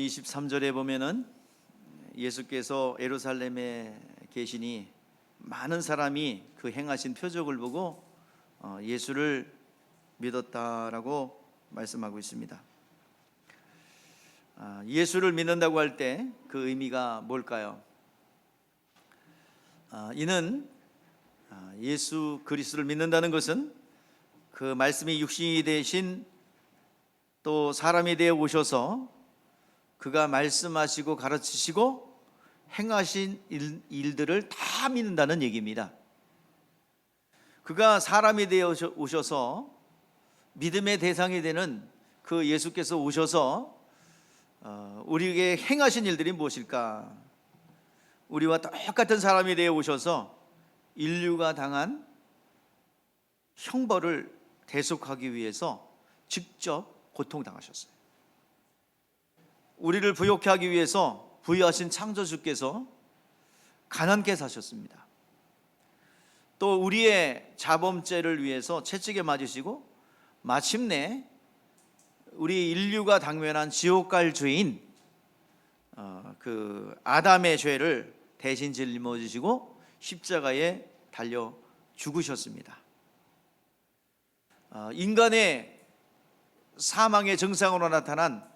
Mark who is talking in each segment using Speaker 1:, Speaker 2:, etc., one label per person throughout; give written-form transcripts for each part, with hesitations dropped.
Speaker 1: 23절에 보면은 예수께서 예루살렘에 계시니 많은 사람이 그 행하신 표적을 보고 예수를 믿었다라고 말씀하고 있습니다. 예수를 믿는다고 할 때 그 의미가 뭘까요? 이는 예수 그리스도를 믿는다는 것은 그 말씀이 육신이 되신 또 사람이 되어 오셔서 그가 말씀하시고 가르치시고 행하신 일들을 다 믿는다는 얘기입니다. 그가 사람이 되어 오셔서 믿음의 대상이 되는 그 예수께서 오셔서 우리에게 행하신 일들이 무엇일까? 우리와 똑같은 사람이 되어 오셔서 인류가 당한 형벌을 대속하기 위해서 직접 고통당하셨어요. 우리를 부욕케 하기 위해서 부유하신 창조주께서 가난케 사셨습니다. 또 우리의 자범죄를 위해서 채찍에 맞으시고 마침내 우리 인류가 당면한 지옥 갈 죄인 그 아담의 죄를 대신 짊어지시고 십자가에 달려 죽으셨습니다. 인간의 사망의 증상으로 나타난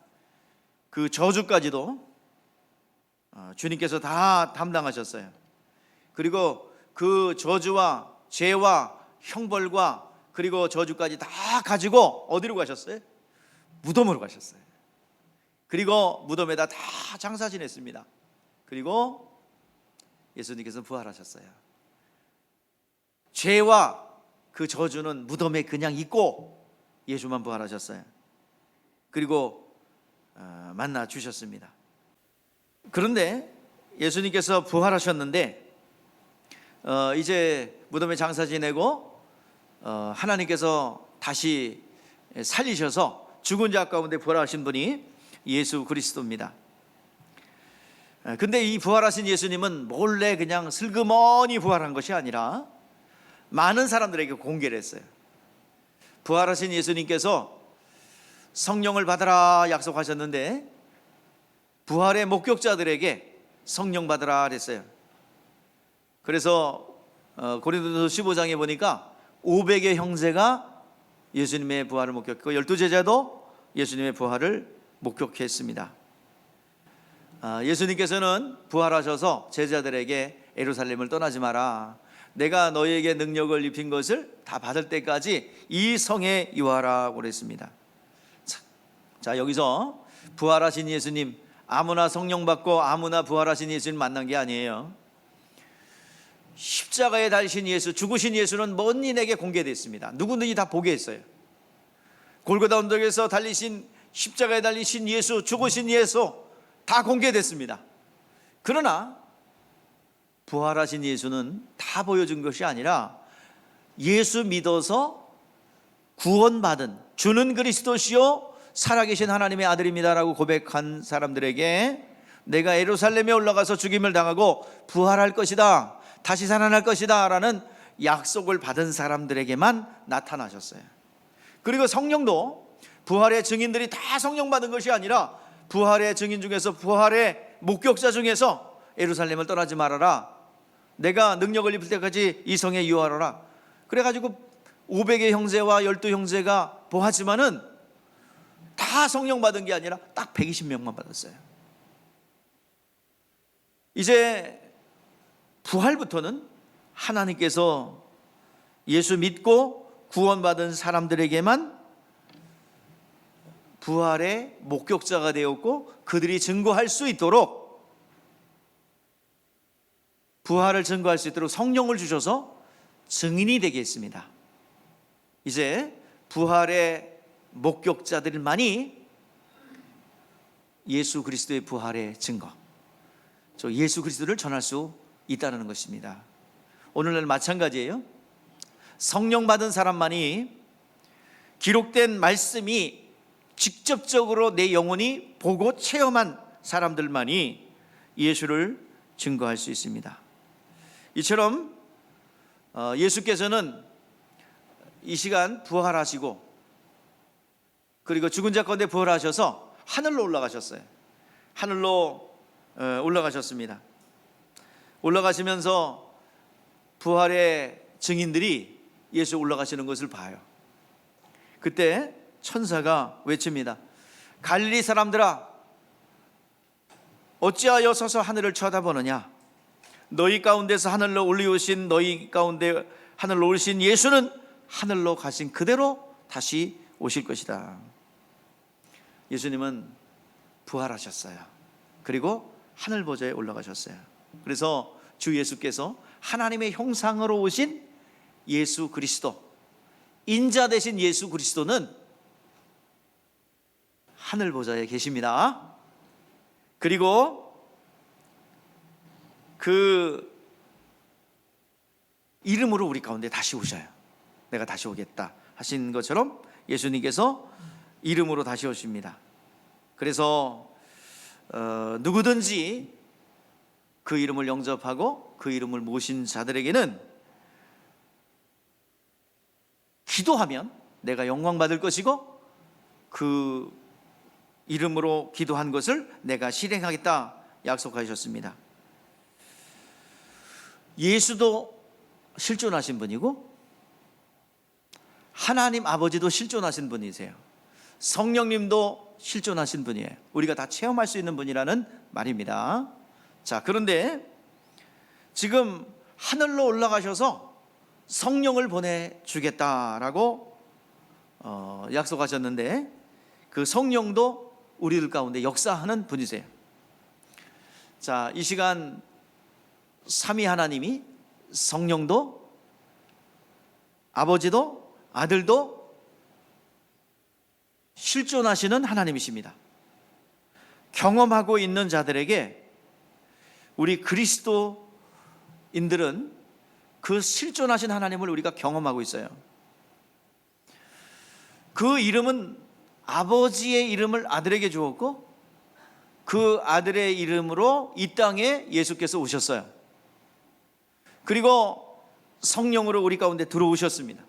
Speaker 1: 그 저주까지도 주님께서 다 담당하셨어요. 그리고 그 저주와 죄와 형벌과 그리고 저주까지 다 가지고 어디로 가셨어요? 무덤으로 가셨어요. 그리고 무덤에다 다 장사 지냈습니다. 그리고 예수님께서 부활하셨어요. 죄와 그 저주는 무덤에 그냥 있고 예수만 부활하셨어요. 그리고 만나 주셨습니다. 그런데 예수님께서 부활하셨는데 이제 무덤에 장사 지내고 하나님께서 다시 살리셔서 죽은 자 가운데 부활하신 분이 예수 그리스도입니다. 근데 이 부활하신 예수님은 몰래 그냥 슬그머니 부활한 것이 아니라 많은 사람들에게 공개를 했어요. 부활하신 예수님께서 성령을 받으라 약속하셨는데 부활의 목격자들에게 성령 받으라 그랬어요. 그래서 고린도서 15장에 보니까 500의 형제가 예수님의 부활을 목격했고 12제자도 예수님의 부활을 목격했습니다. 예수님께서는 부활하셔서 제자들에게 예루살렘을 떠나지 마라, 내가 너희에게 능력을 입힌 것을 다 받을 때까지 이 성에 유하라고 그랬습니다. 자, 여기서 부활하신 예수님, 아무나 성령 받고 아무나 부활하신 예수님 만난 게 아니에요. 십자가에 달리신 예수, 죽으신 예수는 먼 이에게 공개됐습니다. 누구든지 다 보게 했어요. 골고다 언덕에서 달리신, 십자가에 달리신 예수, 죽으신 예수 다 공개됐습니다. 그러나 부활하신 예수는 다 보여준 것이 아니라 예수 믿어서 구원받은, 주는 그리스도시요 살아계신 하나님의 아들입니다라고 고백한 사람들에게 내가 예루살렘에 올라가서 죽임을 당하고 부활할 것이다, 다시 살아날 것이다 라는 약속을 받은 사람들에게만 나타나셨어요. 그리고 성령도 부활의 증인들이 다 성령 받은 것이 아니라 부활의 증인 중에서, 부활의 목격자 중에서 예루살렘을 떠나지 말아라, 내가 능력을 입을 때까지 이 성에 유하라, 그래가지고 500의 형제와 12형제가 보았지만은 다 성령 받은 게 아니라 딱 120명만 받았어요. 이제 부활부터는 하나님께서 예수 믿고 구원받은 사람들에게만 부활의 목격자가 되었고 그들이 증거할 수 있도록, 부활을 증거할 수 있도록 성령을 주셔서 증인이 되게 했습니다. 이제 부활의 목격자들만이 예수 그리스도의 부활의 증거, 예수 그리스도를 전할 수 있다는 것입니다. 오늘날 마찬가지예요. 성령 받은 사람만이, 기록된 말씀이 직접적으로 내 영혼이 보고 체험한 사람들만이 예수를 증거할 수 있습니다. 이처럼 예수께서는 이 시간 부활하시고 그리고 죽은 자 가운데 부활하셔서 하늘로 올라가셨어요. 하늘로 올라가셨습니다. 올라가시면서 부활의 증인들이 예수 올라가시는 것을 봐요. 그때 천사가 외칩니다. 갈릴리 사람들아, 어찌하여 서서 하늘을 쳐다보느냐? 너희 가운데서 하늘로 올리우신 너희 가운데 하늘로 오신 예수는 하늘로 가신 그대로 다시 오실 것이다. 예수님은 부활하셨어요. 그리고 하늘 보좌에 올라가셨어요. 그래서 주 예수께서 하나님의 형상으로 오신 예수 그리스도, 인자 되신 예수 그리스도는 하늘 보좌에 계십니다. 그리고 그 이름으로 우리 가운데 다시 오셔요. 내가 다시 오겠다 하신 것처럼 예수님께서 이름으로 다시 오십니다. 그래서 누구든지 그 이름을 영접하고 그 이름을 모신 자들에게는 기도하면 내가 영광 받을 것이고 그 이름으로 기도한 것을 내가 실행하겠다 약속하셨습니다. 예수도 실존하신 분이고 하나님 아버지도 실존하신 분이세요. 성령님도 실존하신 분이에요. 우리가 다 체험할 수 있는 분이라는 말입니다. 자, 그런데 지금 하늘로 올라가셔서 성령을 보내주겠다라고 약속하셨는데 그 성령도 우리들 가운데 역사하는 분이세요. 자, 이 시간 삼위 하나님이 성령도 아버지도 아들도 실존하시는 하나님이십니다. 경험하고 있는 자들에게 우리 그리스도인들은 그 실존하신 하나님을 우리가 경험하고 있어요. 그 이름은 아버지의 이름을 아들에게 주었고 그 아들의 이름으로 이 땅에 예수께서 오셨어요. 그리고 성령으로 우리 가운데 들어오셨습니다.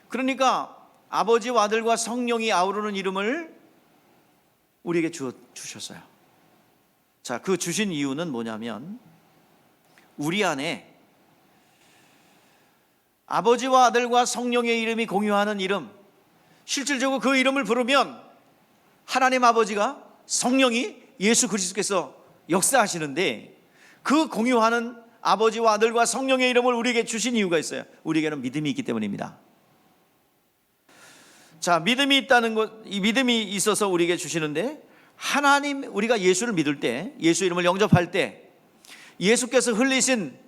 Speaker 1: 그러니까 아버지와 아들과 성령이 아우르는 이름을 우리에게 주셨어요. 자, 그 주신 이유는 뭐냐면 우리 안에 아버지와 아들과 성령의 이름이 공유하는 이름, 실질적으로 그 이름을 부르면 하나님 아버지가 성령이 예수 그리스도께서 역사하시는데 그 공유하는 아버지와 아들과 성령의 이름을 우리에게 주신 이유가 있어요. 우리에게는 믿음이 있기 때문입니다. 자, 믿음이 있다는 것, 이 믿음이 있어서 우리에게 주시는데 하나님, 우리가 예수를 믿을 때, 예수 이름을 영접할 때 예수께서 흘리신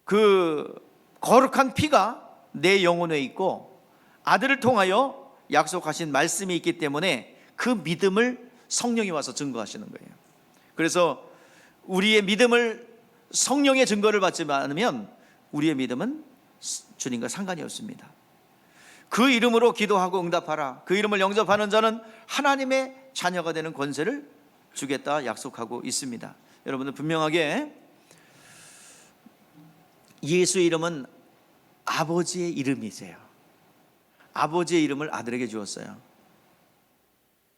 Speaker 1: 그 거룩한 피가 내 영혼에 있고 아들을 통하여 약속하신 말씀이 있기 때문에 그 믿음을 성령이 와서 증거하시는 거예요. 그래서 우리의 믿음을 성령의 증거를 받지 않으면 우리의 믿음은 주님과 상관이 없습니다. 그 이름으로 기도하고 응답하라. 그 이름을 영접하는 자는 하나님의 자녀가 되는 권세를 주겠다 약속하고 있습니다. 여러분들 분명하게 예수의 이름은 아버지의 이름이세요. 아버지의 이름을 아들에게 주었어요.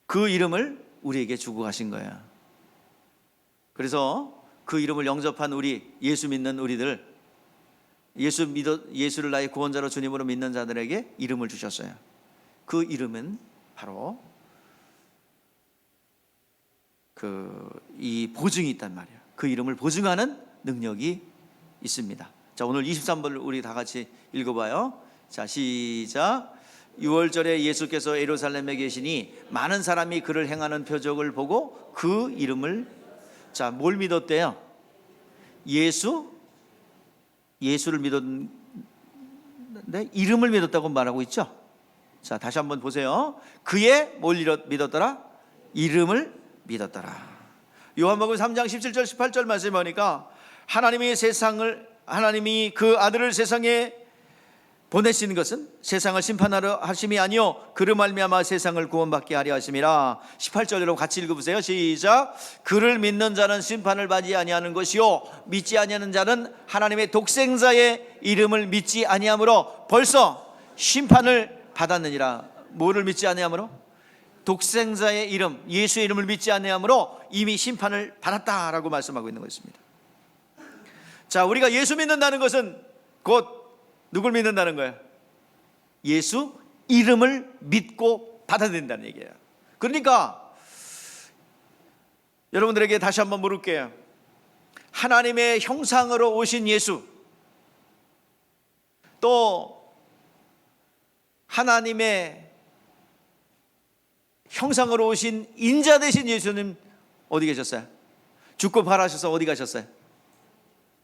Speaker 1: 그 이름을 우리에게 주고 가신 거예요. 그래서 그 이름을 영접한 우리, 예수 믿는 우리들, 예수를 나의 구원자로 주님으로 믿는 자들에게 이름을 주셨어요. 그 이름은 바로 이 보증이 있단 말이에요. 그 이름을 보증하는 능력이 있습니다. 자, 오늘 23번을 우리 다 같이 읽어봐요. 자, 시작. 6월절에 예수께서 예루살렘에 계시니 많은 사람이 그를 행하는 표적을 보고 그 이름을, 자, 뭘 믿었대요? 예수를 믿었는데 이름을 믿었다고 말하고 있죠. 자, 다시 한번 보세요. 그의 뭘 믿었더라? 이름을 믿었더라. 요한복음 3장 17절 18절 말씀에 보니까 하나님이 그 아들을 세상에 보내신 것은 세상을 심판하려 하심이 아니요 그로 말미암아 세상을 구원받게 하려 하심이라. 18절로 같이 읽어보세요. 시작. 그를 믿는 자는 심판을 받지 아니하는 것이요 믿지 아니하는 자는 하나님의 독생자의 이름을 믿지 아니하므로 벌써 심판을 받았느니라. 뭐를 믿지 아니하므로? 독생자의 이름, 예수의 이름을 믿지 아니함으로 이미 심판을 받았다라고 말씀하고 있는 것입니다. 자, 우리가 예수 믿는다는 것은 곧 누굴 믿는다는 거예요? 예수 이름을 믿고 받아들인다는 얘기예요. 그러니까 여러분들에게 다시 한번 물을게요. 하나님의 형상으로 오신 예수, 또 하나님의 형상으로 오신 인자 되신 예수님 어디 계셨어요? 죽고 부활하셔서 어디 가셨어요?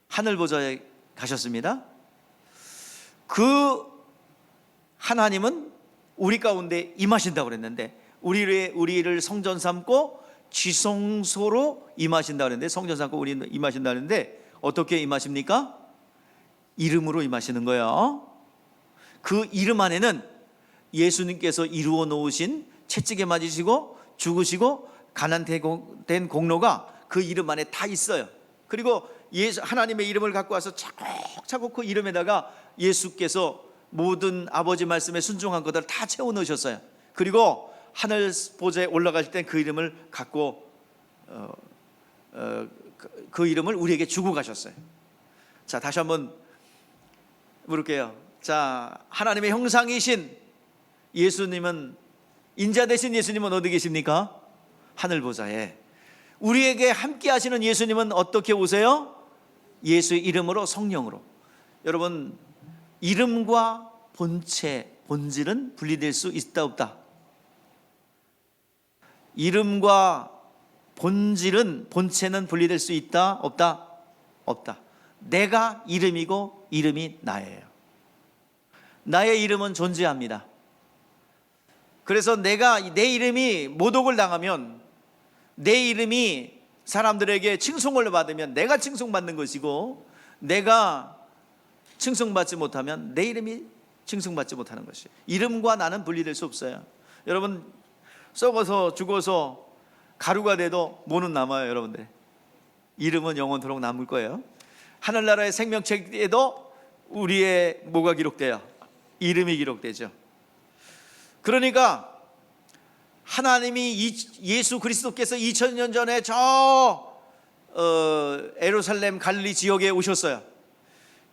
Speaker 1: 하늘 보좌에 가셨습니다. 그 하나님은 우리 가운데 임하신다고 그랬는데, 우리를 성전 삼고 지성소로 임하신다고 그랬는데, 성전 삼고 우리는 임하신다고 그랬는데 어떻게 임하십니까? 이름으로 임하시는 거예요. 그 이름 안에는 예수님께서 이루어 놓으신 채찍에 맞으시고 죽으시고 가난된 공로가 그 이름 안에 다 있어요. 그리고 하나님의 이름을 갖고 와서 차곡차곡 그 이름에다가 예수께서 모든 아버지 말씀에 순종한 것들을 다 채워 넣으셨어요. 그리고 하늘 보좌에 올라갈 때 그 이름을 갖고 그 이름을 우리에게 주고 가셨어요. 자, 다시 한번 물을게요. 자, 하나님의 형상이신 예수님은, 인자 되신 예수님은 어디 계십니까? 하늘 보좌에. 우리에게 함께 하시는 예수님은 어떻게 오세요? 예수의 이름으로, 성령으로. 여러분, 이름과 본체, 본질은 분리될 수 있다 없다? 이름과 본질은, 본체는 분리될 수 있다 없다? 없다. 내가 이름이고 이름이 나예요. 나의 이름은 존재합니다. 그래서 내 이름이 모독을 당하면, 내 이름이 사람들에게 칭송을 받으면 내가 칭송받는 것이고, 내가 칭송받지 못하면 내 이름이 칭송받지 못하는 것이에요. 이름과 나는 분리될 수 없어요. 여러분, 썩어서 죽어서 가루가 돼도 모는 남아요. 여러분들, 이름은 영원토록 남을 거예요. 하늘나라의 생명책에도 우리의 뭐가 기록돼요? 이름이 기록되죠. 그러니까 하나님이 예수 그리스도께서 2000년 전에 예루살렘 갈릴리 지역에 오셨어요.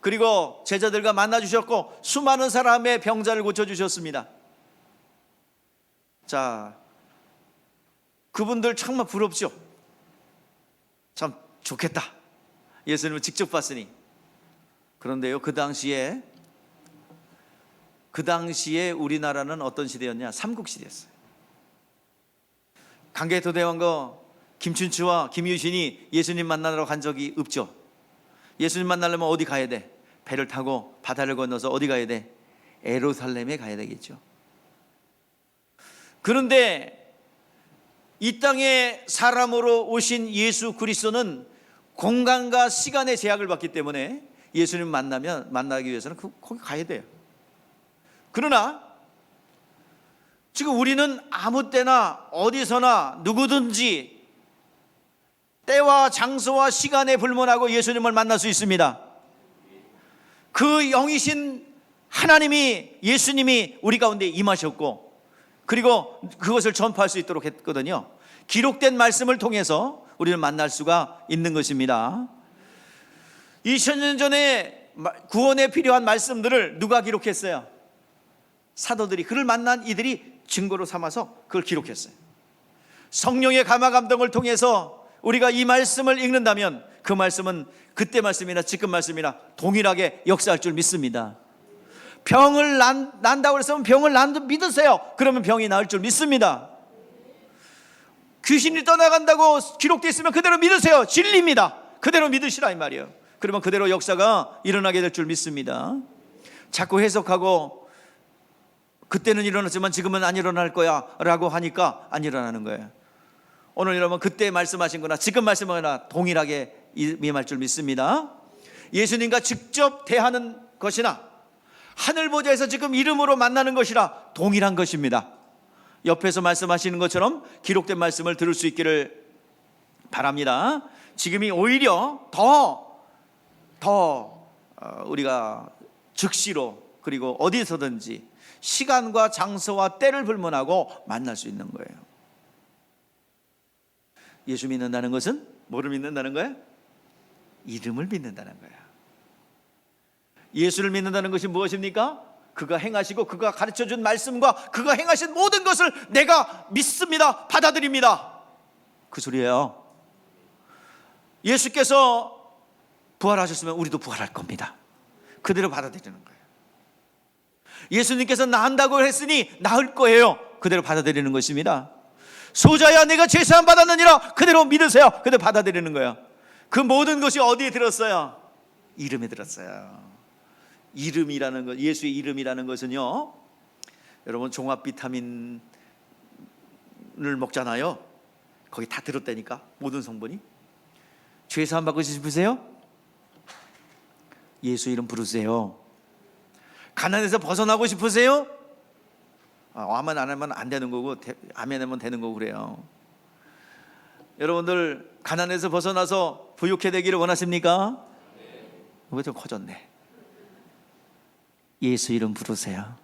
Speaker 1: 그리고 제자들과 만나 주셨고 수많은 사람의 병자를 고쳐 주셨습니다. 자, 그분들 정말 부럽죠? 참 좋겠다, 예수님을 직접 봤으니. 그런데요, 그 당시에 우리나라는 어떤 시대였냐? 삼국시대였어요. 강개토대왕과 김춘추와 김유신이 예수님 만나러 간 적이 없죠. 예수님 만나려면 어디 가야 돼? 배를 타고 바다를 건너서 어디 가야 돼? 예루살렘에 가야 되겠죠. 그런데 이 땅에 사람으로 오신 예수 그리스도는 공간과 시간의 제약을 받기 때문에 예수님 만나기 위해서는 거기 가야 돼요. 그러나 지금 우리는 아무 때나 어디서나 누구든지 때와 장소와 시간에 불문하고 예수님을 만날 수 있습니다. 그 영이신 하나님이, 예수님이 우리 가운데 임하셨고, 그리고 그것을 전파할 수 있도록 했거든요. 기록된 말씀을 통해서 우리는 만날 수가 있는 것입니다. 2000년 전에 구원에 필요한 말씀들을 누가 기록했어요? 사도들이, 그를 만난 이들이 증거로 삼아서 그걸 기록했어요. 성령의 감화 감동을 통해서 우리가 이 말씀을 읽는다면 그 말씀은 그때 말씀이나 지금 말씀이나 동일하게 역사할 줄 믿습니다. 병을 난다고 해서 병을 난다 믿으세요. 그러면 병이 나을 줄 믿습니다. 귀신이 떠나간다고 기록되어 있으면 그대로 믿으세요. 진리입니다. 그대로 믿으시라 이 말이에요. 그러면 그대로 역사가 일어나게 될 줄 믿습니다. 자꾸 해석하고 그때는 일어났지만 지금은 안 일어날 거야 라고 하니까 안 일어나는 거예요. 오늘 여러분, 그때 말씀하신 거나 지금 말씀하신 거나 동일하게 임할 줄 믿습니다. 예수님과 직접 대하는 것이나 하늘 보좌에서 지금 이름으로 만나는 것이라 동일한 것입니다. 옆에서 말씀하시는 것처럼 기록된 말씀을 들을 수 있기를 바랍니다. 지금이 오히려 더 우리가 즉시로, 그리고 어디서든지 시간과 장소와 때를 불문하고 만날 수 있는 거예요. 예수 믿는다는 것은 뭐를 믿는다는 거예요? 이름을 믿는다는 거예요. 예수를 믿는다는 것이 무엇입니까? 그가 행하시고 그가 가르쳐준 말씀과 그가 행하신 모든 것을 내가 믿습니다, 받아들입니다, 그 소리예요. 예수께서 부활하셨으면 우리도 부활할 겁니다. 그대로 받아들이는 거예요. 예수님께서 나은다고 했으니 나을 거예요. 그대로 받아들이는 것입니다. 소자야 내가 죄사함 받았느니라, 그대로 믿으세요. 그대로 받아들이는 거예요. 그 모든 것이 어디에 들었어요? 이름에 들었어요. 이름이라는 것, 예수의 이름이라는 것은요, 여러분 종합 비타민을 먹잖아요. 거기 다 들었다니까, 모든 성분이. 죄사함 받고 싶으세요? 예수 이름 부르세요. 가난에서 벗어나고 싶으세요? 아멘 안 하면 안 되는 거고, 아멘 하면 되는 거고 그래요. 여러분들 가난에서 벗어나서 부유케 되기를 원하십니까? 이거 좀 커졌네. 예수 이름 부르세요.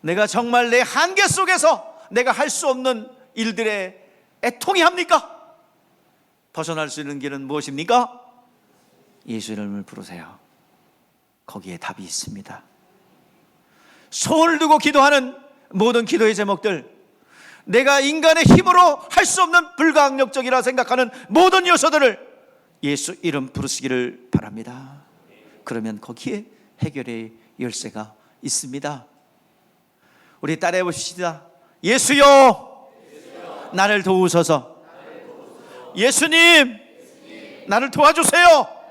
Speaker 1: 내가 정말 내 한계 속에서 내가 할 수 없는 일들에 애통이 합니까? 벗어날 수 있는 길은 무엇입니까? 예수 이름을 부르세요. 거기에 답이 있습니다. 손을 두고 기도하는 모든 기도의 제목들, 내가 인간의 힘으로 할 수 없는 불가항력적이라 생각하는 모든 요소들을 예수 이름 부르시기를 바랍니다. 그러면 거기에 해결의 열쇠가 있습니다. 우리 따라해 보십시다. 예수여, 나를 도우소서. 예수님, 나를 도와주세요.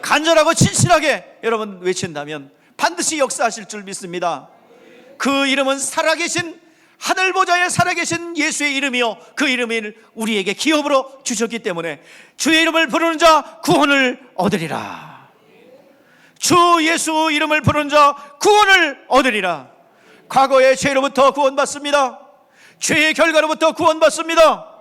Speaker 1: 간절하고 진실하게 여러분 외친다면 반드시 역사하실 줄 믿습니다. 그 이름은 살아계신 하늘 보좌에 살아계신 예수의 이름이요, 그 이름을 우리에게 기업으로 주셨기 때문에 주의 이름을 부르는 자 구원을 얻으리라. 주 예수 이름을 부르는 자 구원을 얻으리라. 과거의 죄로부터 구원받습니다. 죄의 결과로부터 구원받습니다.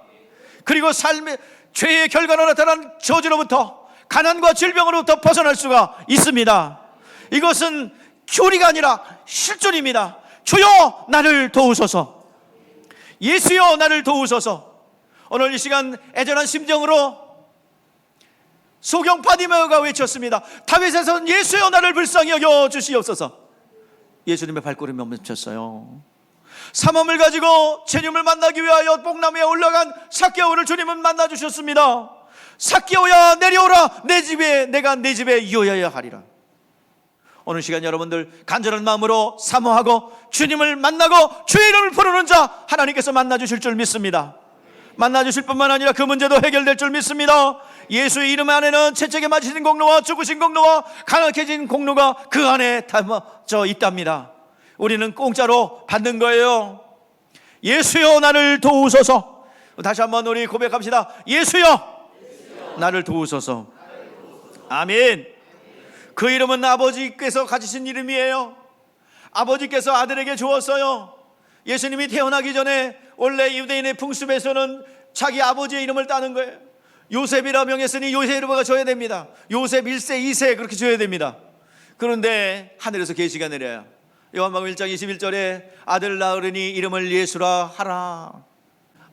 Speaker 1: 그리고 삶의 죄의 결과로 나타난 저주로부터, 가난과 질병으로부터 벗어날 수가 있습니다. 이것은 교리가 아니라 실존입니다. 주여 나를 도우소서. 예수여 나를 도우소서. 오늘 이 시간 애절한 심정으로 소경 바디메오가 외쳤습니다. 다윗의 son 예수여 나를 불쌍히 여겨 주시옵소서. 예수님의 발걸음이 멈췄어요. 삼엄을 가지고 주님을 만나기 위하여 뽕나무에 올라간 삭개오를 주님은 만나 주셨습니다. 삭개오야 내려오라, 내 집에 내가 내 집에 이어야 하리라. 오늘 시간 여러분들 간절한 마음으로 사모하고 주님을 만나고 주의 이름을 부르는 자 하나님께서 만나 주실 줄 믿습니다. 만나 주실 뿐만 아니라 그 문제도 해결될 줄 믿습니다. 예수의 이름 안에는 채찍에 맞으신 공로와 죽으신 공로와 강력해진 공로가 그 안에 담아져 있답니다. 우리는 공짜로 받는 거예요. 예수여 나를 도우소서. 다시 한번 우리 고백합시다. 예수여 나를 도우소서. 아멘. 그 이름은 아버지께서 가지신 이름이에요. 아버지께서 아들에게 주었어요. 예수님이 태어나기 전에 원래 유대인의 풍습에서는 자기 아버지의 이름을 따는 거예요. 요셉이라 명했으니 요셉 이름을 줘야 됩니다. 요셉 1세 2세 그렇게 줘야 됩니다. 그런데 하늘에서 계시가 내려요. 요한복음 1장 21절에 아들 낳으리니 이름을 예수라 하라.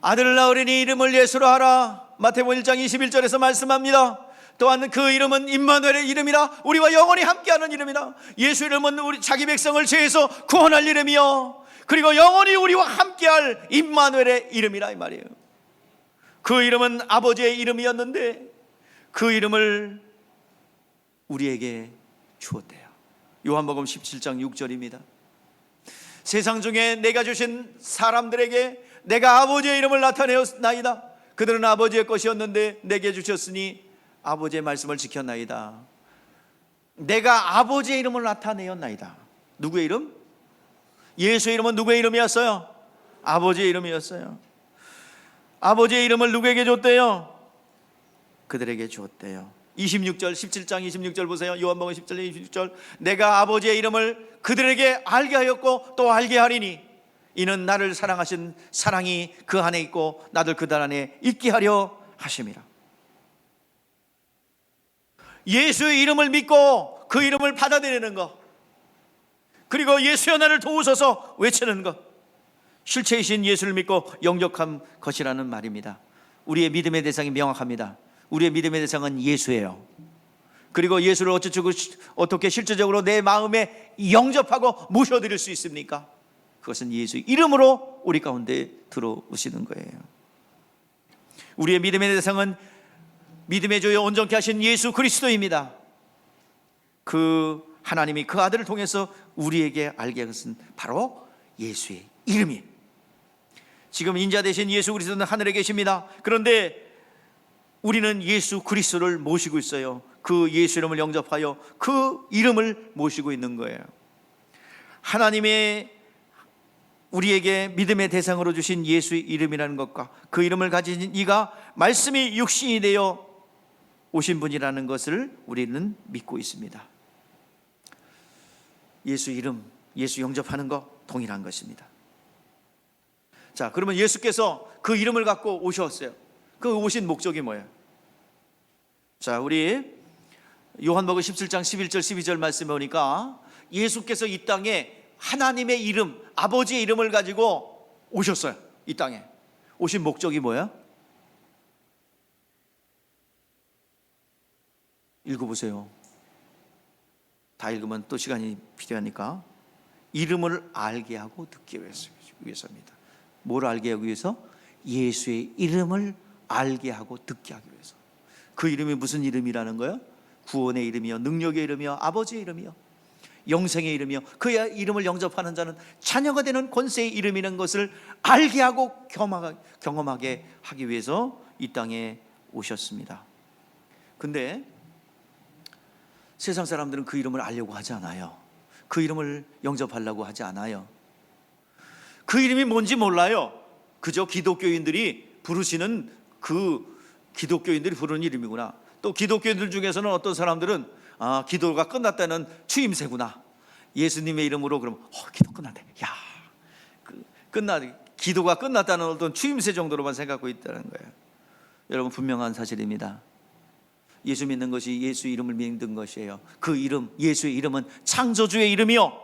Speaker 1: 아들 낳으리니 이름을 예수라 하라. 마태복음 1장 21절에서 말씀합니다. 또한 그 이름은 임마누엘의 이름이라, 우리와 영원히 함께하는 이름이라. 예수 이름은 우리 자기 백성을 죄에서 구원할 이름이요, 그리고 영원히 우리와 함께할 임마누엘의 이름이라 이 말이에요. 그 이름은 아버지의 이름이었는데 그 이름을 우리에게 주었대요. 요한복음 17장 6절입니다. 세상 중에 내가 주신 사람들에게 내가 아버지의 이름을 나타내었나이다. 그들은 아버지의 것이었는데 내게 주셨으니 아버지의 말씀을 지켰나이다. 내가 아버지의 이름을 나타내었나이다. 누구의 이름? 예수의 이름은 누구의 이름이었어요? 아버지의 이름이었어요. 아버지의 이름을 누구에게 줬대요? 그들에게 주었대요. 26절 17장 26절 보세요. 요한복음 10절 26절 내가 아버지의 이름을 그들에게 알게 하였고 또 알게 하리니 이는 나를 사랑하신 사랑이 그 안에 있고 나도 그들 안에 있게 하려 하심이라. 예수의 이름을 믿고 그 이름을 받아들이는 것, 그리고 예수여 나를 도우소서 외치는 것, 실체이신 예수를 믿고 영접한 것이라는 말입니다. 우리의 믿음의 대상이 명확합니다. 우리의 믿음의 대상은 예수예요. 그리고 예수를 어떻게 실질적으로 내 마음에 영접하고 모셔드릴 수 있습니까? 그것은 예수 이름으로 우리 가운데 들어오시는 거예요. 우리의 믿음의 대상은 믿음의 주요 온전케 하신 예수 그리스도입니다. 그 하나님이 그 아들을 통해서 우리에게 알게 한 것은 바로 예수의 이름이에요. 지금 인자 되신 예수 그리스도는 하늘에 계십니다. 그런데 우리는 예수 그리스도를 모시고 있어요. 그 예수 이름을 영접하여 그 이름을 모시고 있는 거예요. 하나님의 우리에게 믿음의 대상으로 주신 예수의 이름이라는 것과 그 이름을 가진 이가 말씀이 육신이 되어 오신 분이라는 것을 우리는 믿고 있습니다. 예수 이름, 예수 영접하는 것 동일한 것입니다. 자, 그러면 예수께서 그 이름을 갖고 오셨어요. 그 오신 목적이 뭐예요? 자, 우리 요한복음 17장 11절 12절 말씀에 보니까 예수께서 이 땅에 하나님의 이름, 아버지의 이름을 가지고 오셨어요. 이 땅에 오신 목적이 뭐예요? 읽어보세요. 다 읽으면 또 시간이 필요하니까. 이름을 알게 하고 듣기 위해서입니다. 뭘 알게 하기 위해서? 예수의 이름을 알게 하고 듣게 하기 위해서. 그 이름이 무슨 이름이라는 거예요? 구원의 이름이요, 능력의 이름이요, 아버지의 이름이요, 영생의 이름이요, 그 이름을 영접하는 자는 자녀가 되는 권세의 이름이라는 것을 알게 하고 경험하게 하기 위해서 이 땅에 오셨습니다. 근데 세상 사람들은 그 이름을 알려고 하지 않아요. 그 이름을 영접하려고 하지 않아요. 그 이름이 뭔지 몰라요. 그저 기독교인들이 부르시는 기독교인들이 부르는 이름이구나. 또 기독교인들 중에서는 어떤 사람들은 기도가 끝났다는 추임새구나. 예수님의 이름으로 그러면 기도 끝났네. 기도가 끝났다는 어떤 추임새 정도로만 생각하고 있다는 거예요. 여러분, 분명한 사실입니다. 예수 믿는 것이 예수 이름을 믿는 것이에요. 그 이름, 예수의 이름은 창조주의 이름이요,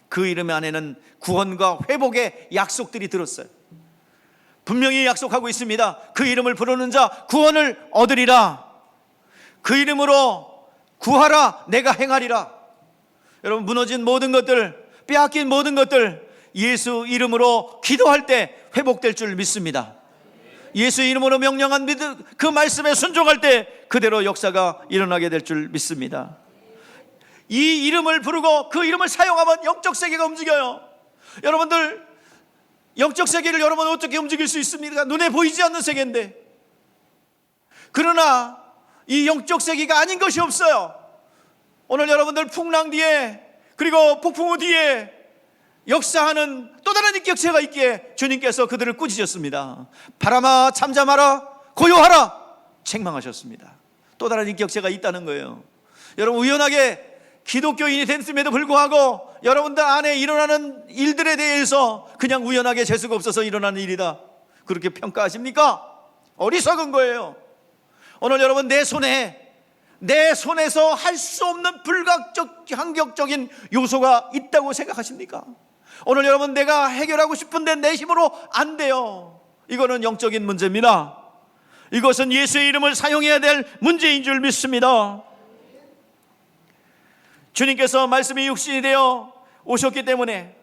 Speaker 1: 그 이름 안에는 구원과 회복의 약속들이 들었어요. 분명히 약속하고 있습니다. 그 이름을 부르는 자 구원을 얻으리라. 그 이름으로 구하라, 내가 행하리라. 여러분, 무너진 모든 것들, 빼앗긴 모든 것들 예수 이름으로 기도할 때 회복될 줄 믿습니다. 예수 이름으로 명령한 그 말씀에 순종할 때 그대로 역사가 일어나게 될 줄 믿습니다. 이 이름을 부르고 그 이름을 사용하면 영적 세계가 움직여요. 여러분들, 영적 세계를 여러분 어떻게 움직일 수 있습니까? 눈에 보이지 않는 세계인데. 그러나 이 영적 세계가 아닌 것이 없어요. 오늘 여러분들 풍랑 뒤에, 그리고 폭풍우 뒤에 역사하는 또 다른 인격체가 있기에 주님께서 그들을 꾸짖으셨습니다. 바람아 잠잠하라, 고요하라 책망하셨습니다. 또 다른 인격체가 있다는 거예요. 여러분, 우연하게 기독교인이 됐음에도 불구하고 여러분들 안에 일어나는 일들에 대해서 그냥 우연하게 재수가 없어서 일어나는 일이다, 그렇게 평가하십니까? 어리석은 거예요. 오늘 여러분, 내 손에서 할 수 없는 불가적 한격적인 요소가 있다고 생각하십니까? 오늘 여러분, 내가 해결하고 싶은데 내 힘으로 안 돼요. 이거는 영적인 문제입니다. 이것은 예수의 이름을 사용해야 될 문제인 줄 믿습니다. 주님께서 말씀이 육신이 되어 오셨기 때문에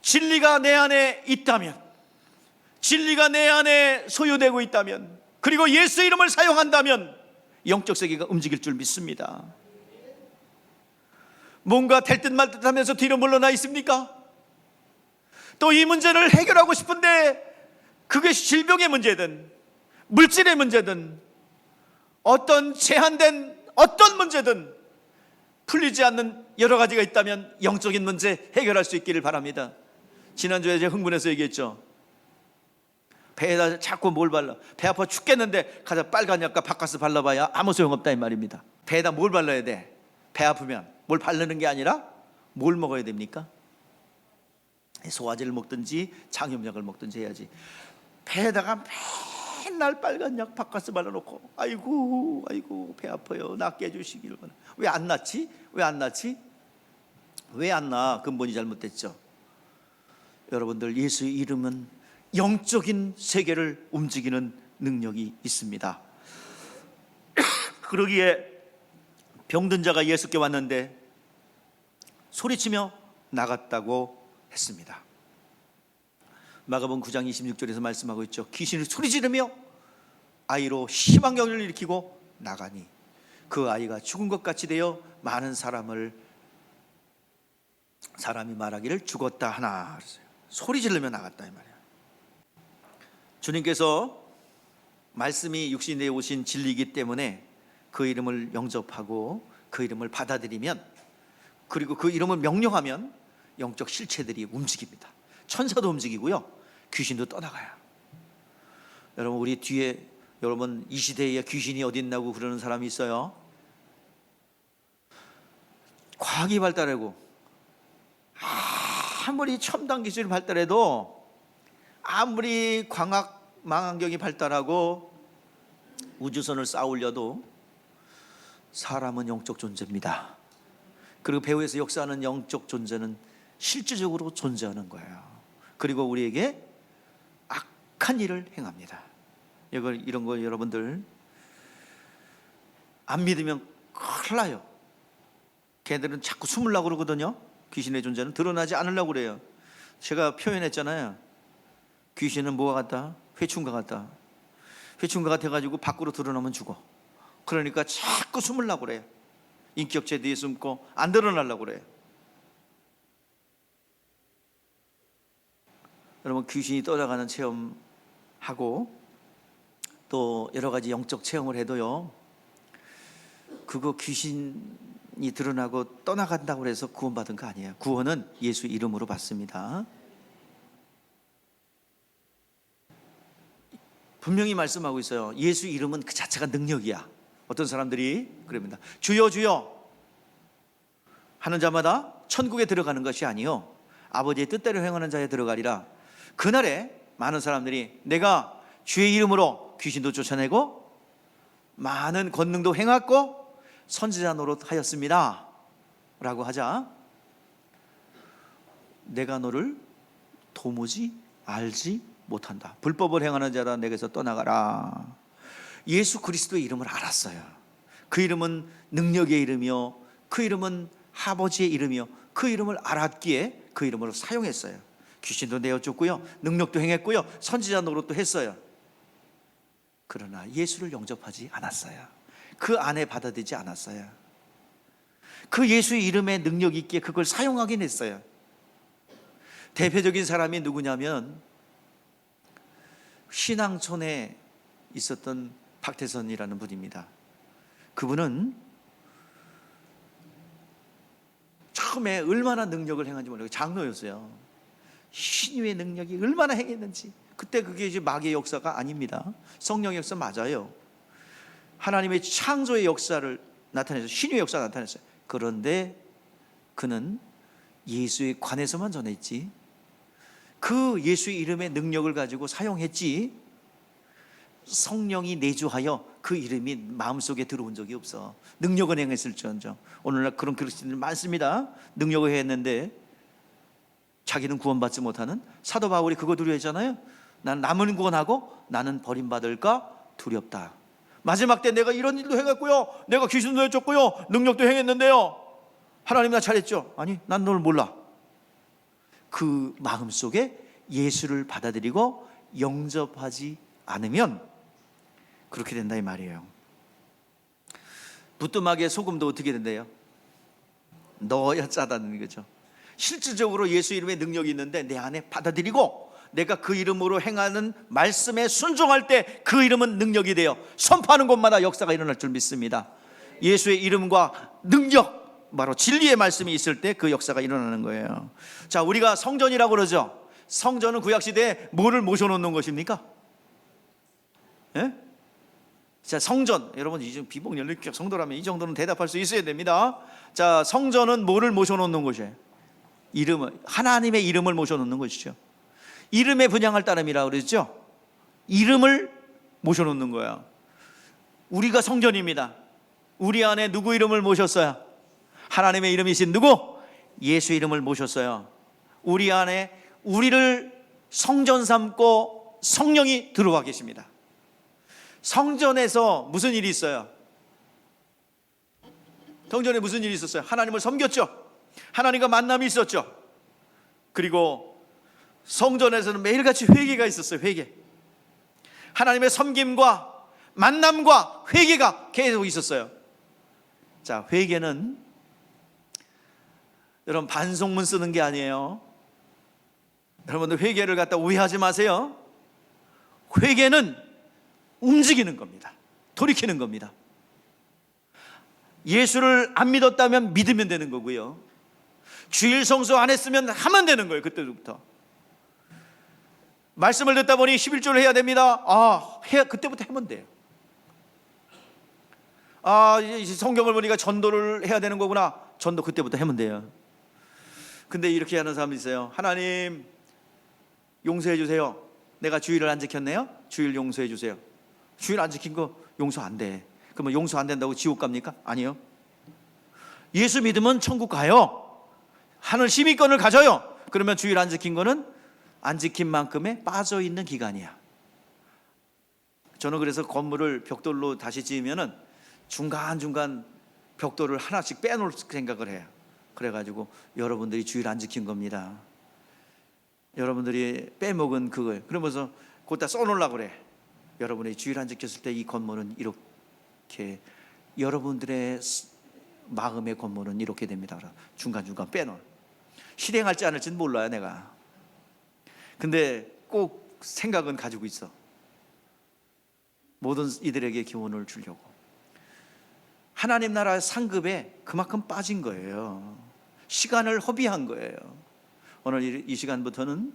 Speaker 1: 진리가 내 안에 있다면, 진리가 내 안에 소유되고 있다면, 그리고 예수 이름을 사용한다면 영적 세계가 움직일 줄 믿습니다. 뭔가 될 듯 말 듯 하면서 뒤로 물러나 있습니까? 또 이 문제를 해결하고 싶은데 그것이 질병의 문제든 물질의 문제든 어떤 제한된 어떤 문제든 풀리지 않는 여러 가지가 있다면 영적인 문제 해결할 수 있기를 바랍니다. 지난주에 제가 흥분해서 얘기했죠. 배에다 자꾸 뭘 발라? 배 아파 죽겠는데 가자, 빨간 약과 바카스 발라봐야 아무 소용없다 이 말입니다. 배에다 뭘 발라야 돼? 배 아프면 뭘 바르는 게 아니라 뭘 먹어야 됩니까? 소화제를 먹든지 장염약을 먹든지 해야지. 배에다가 맨날 빨간 약 바카스 발라놓고 아이고 배 아파요, 낫게 해주시길 바랍니다. 왜 안 낫지? 왜 안 나? 근본이 잘못됐죠. 여러분들, 예수의 이름은 영적인 세계를 움직이는 능력이 있습니다. 그러기에 병든 자가 예수께 왔는데 소리치며 나갔다고 했습니다. 마가복음 9장 26절에서 말씀하고 있죠. 귀신이 소리 지르며 아이로 심한 경련을 일으키고 나가니 그 아이가 죽은 것 같이 되어 많은 사람이 말하기를 죽었다 하나. 소리 지르며 나갔다 이 말이에요. 주님께서 말씀이 육신에 오신 진리이기 때문에 그 이름을 영접하고 그 이름을 받아들이면, 그리고 그 이름을 명령하면 영적 실체들이 움직입니다. 천사도 움직이고요, 귀신도 떠나가요. 여러분, 우리 뒤에 여러분 이 시대에 귀신이 어디 있나고 그러는 사람이 있어요. 과학이 발달하고 아무리 첨단 기술이 발달해도, 아무리 광학 망원경이 발달하고 우주선을 쌓아 올려도 사람은 영적 존재입니다. 그리고 배후에서 역사하는 영적 존재는 실질적으로 존재하는 거예요. 그리고 우리에게 악한 일을 행합니다. 이런 거 여러분들 안 믿으면 큰일 나요. 걔들은 자꾸 숨으려고 그러거든요. 귀신의 존재는 드러나지 않으려고 그래요. 제가 표현했잖아요. 귀신은 뭐가 같다? 회충과 같다. 회충과 같아가지고 밖으로 드러나면 죽어. 그러니까 자꾸 숨으려고 그래요. 인격체 뒤에 숨고 안 드러나려고 그래요. 여러분, 귀신이 떠나가는 체험하고 또 여러 가지 영적 체험을 해도요, 그거 귀신이 드러나고 떠나간다고 해서 구원받은 거 아니에요. 구원은 예수 이름으로 받습니다. 분명히 말씀하고 있어요. 예수 이름은 그 자체가 능력이야. 어떤 사람들이 그럽니다. 주여 주여 하는 자마다 천국에 들어가는 것이 아니요 아버지의 뜻대로 행하는 자에 들어가리라. 그날에 많은 사람들이 내가 주의 이름으로 귀신도 쫓아내고 많은 권능도 행하고 선지자 노릇하였습니다 라고 하자, 내가 너를 도무지 알지 못한다. 불법을 행하는 자라 내게서 떠나가라. 예수 그리스도의 이름을 알았어요. 그 이름은 능력의 이름이요, 그 이름은 아버지의 이름이요, 그 이름을 알았기에 그 이름으로 사용했어요. 귀신도 내어쫓고요, 능력도 행했고요, 선지자 노릇도 했어요. 그러나 예수를 영접하지 않았어요. 그 안에 받아들이지 않았어요. 그 예수의 이름에 능력이 있기에 그걸 사용하긴 했어요. 대표적인 사람이 누구냐면 신앙촌에 있었던 박태선이라는 분입니다. 그분은 처음에 얼마나 능력을 행한지 모르고 장로였어요. 신유의 능력이 얼마나 행했는지. 그때 그게 이제 마귀의 역사가 아닙니다. 성령의 역사 맞아요. 하나님의 창조의 역사를 나타내서 신유의 역사가 나타냈어요. 그런데 그는 예수에 관해서만 전했지, 그 예수의 이름의 능력을 가지고 사용했지, 성령이 내주하여 그 이름이 마음속에 들어온 적이 없어. 능력은 행했을지언정. 오늘날 그런 그리스도인들 많습니다. 능력을 했는데 자기는 구원받지 못하는. 사도 바울이 그거 두려워했잖아요. 난 남은 구원하고 나는 버림받을까 두렵다. 마지막 때 내가 이런 일도 행했고요, 내가 귀신도 내쫓고요, 능력도 행했는데요, 하나님 나 잘했죠? 아니, 난 널 몰라. 그 마음속에 예수를 받아들이고 영접하지 않으면 그렇게 된다 이 말이에요. 부뚜막에 소금도 어떻게 된대요? 넣어야 짜다는 거죠. 실질적으로 예수 이름의 능력이 있는데 내 안에 받아들이고 내가 그 이름으로 행하는 말씀에 순종할 때 그 이름은 능력이 되어 선포하는 곳마다 역사가 일어날 줄 믿습니다. 예수의 이름과 능력, 바로 진리의 말씀이 있을 때 그 역사가 일어나는 거예요. 자, 우리가 성전이라고 그러죠. 성전은 구약시대에 뭐를 모셔놓는 것입니까? 예? 자, 성전, 여러분 이제 비복연립교회 성도라면 이 정도는 대답할 수 있어야 됩니다. 자, 성전은 뭐를 모셔놓는 곳이에요? 이름을, 하나님의 이름을 모셔놓는 것이죠. 이름의 분양할 따름이라고 그랬죠. 이름을 모셔놓는 거야. 우리가 성전입니다. 우리 안에 누구 이름을 모셨어요? 하나님의 이름이신 누구? 예수 이름을 모셨어요. 우리 안에 우리를 성전 삼고 성령이 들어와 계십니다. 성전에서 무슨 일이 있어요? 성전에 무슨 일이 있었어요? 하나님을 섬겼죠. 하나님과 만남이 있었죠. 그리고 성전에서는 매일같이 회개가 있었어요. 회개. 하나님의 섬김과 만남과 회개가 계속 있었어요. 자, 회개는 여러분 반송문 쓰는 게 아니에요. 여러분들 회개를 갖다 오해하지 마세요. 회개는 움직이는 겁니다. 돌이키는 겁니다. 예수를 안 믿었다면 믿으면 되는 거고요. 주일 성수 안 했으면 하면 되는 거예요. 그때부터 말씀을 듣다 보니 11조를 해야 됩니다. 그때부터 하면 돼요. 성경을 보니까 전도를 해야 되는 거구나. 전도 그때부터 하면 돼요. 근데 이렇게 하는 사람이 있어요. 하나님 용서해 주세요. 내가 주일을 안 지켰네요. 주일 용서해 주세요. 주일 안 지킨 거 용서 안 돼. 그러면 용서 안 된다고 지옥 갑니까? 아니요. 예수 믿으면 천국 가요. 하늘 시민권을 가져요. 그러면 주일 안 지킨 거는 안 지킨 만큼의 빠져 있는 기간이야. 저는 그래서 건물을 벽돌로 다시 지으면은 중간중간 벽돌을 하나씩 빼놓을 생각을 해요. 그래가지고 여러분들이 주일 안 지킨 겁니다. 여러분들이 빼먹은 그걸 그러면서 거기다 써놓으려고 그래. 여러분이 주일 안 지켰을 때 이 건물은 이렇게, 여러분들의 마음의 건물은 이렇게 됩니다. 중간중간 빼놓을. 실행할지 않을지는 몰라요, 내가. 근데 꼭 생각은 가지고 있어. 모든 이들에게 교훈을 주려고. 하나님 나라의 상급에 그만큼 빠진 거예요. 시간을 허비한 거예요. 오늘 이 시간부터는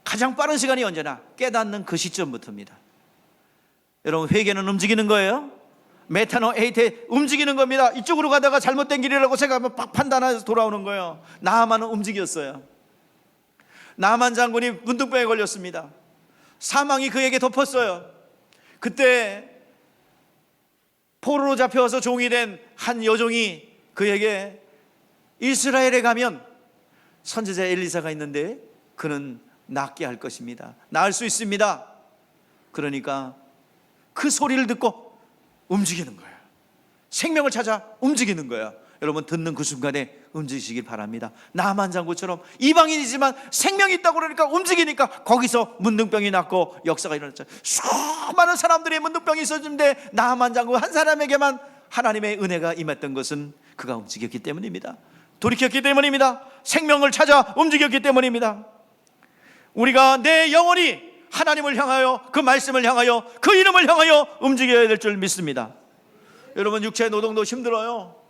Speaker 1: 가장 빠른 시간이 언제나 깨닫는 그 시점부터입니다. 여러분, 회개는 움직이는 거예요. 메타노 에이테 움직이는 겁니다. 이쪽으로 가다가 잘못된 길이라고 생각하면 팍 판단해서 돌아오는 거예요. 나아만은 움직였어요. 나아만 장군이 문둥병에 걸렸습니다. 사망이 그에게 덮었어요. 그때 포로로 잡혀와서 종이 된 한 여종이 그에게 이스라엘에 가면 선지자 엘리사가 있는데 그는 낫게 할 것입니다. 나을 수 있습니다. 그러니까 그 소리를 듣고 움직이는 거예요. 생명을 찾아 움직이는 거예요. 여러분, 듣는 그 순간에 움직이시길 바랍니다. 나만 장군처럼 이방인이지만 생명이 있다고 그러니까 움직이니까 거기서 문둥병이 낫고 역사가 일어났죠. 수많은 사람들이 문둥병이 있었는데 나만 장군 한 사람에게만 하나님의 은혜가 임했던 것은 그가 움직였기 때문입니다. 돌이켰기 때문입니다. 생명을 찾아 움직였기 때문입니다. 우리가 내 영혼이 하나님을 향하여, 그 말씀을 향하여, 그 이름을 향하여 움직여야 될 줄 믿습니다. 여러분, 육체 노동도 힘들어요.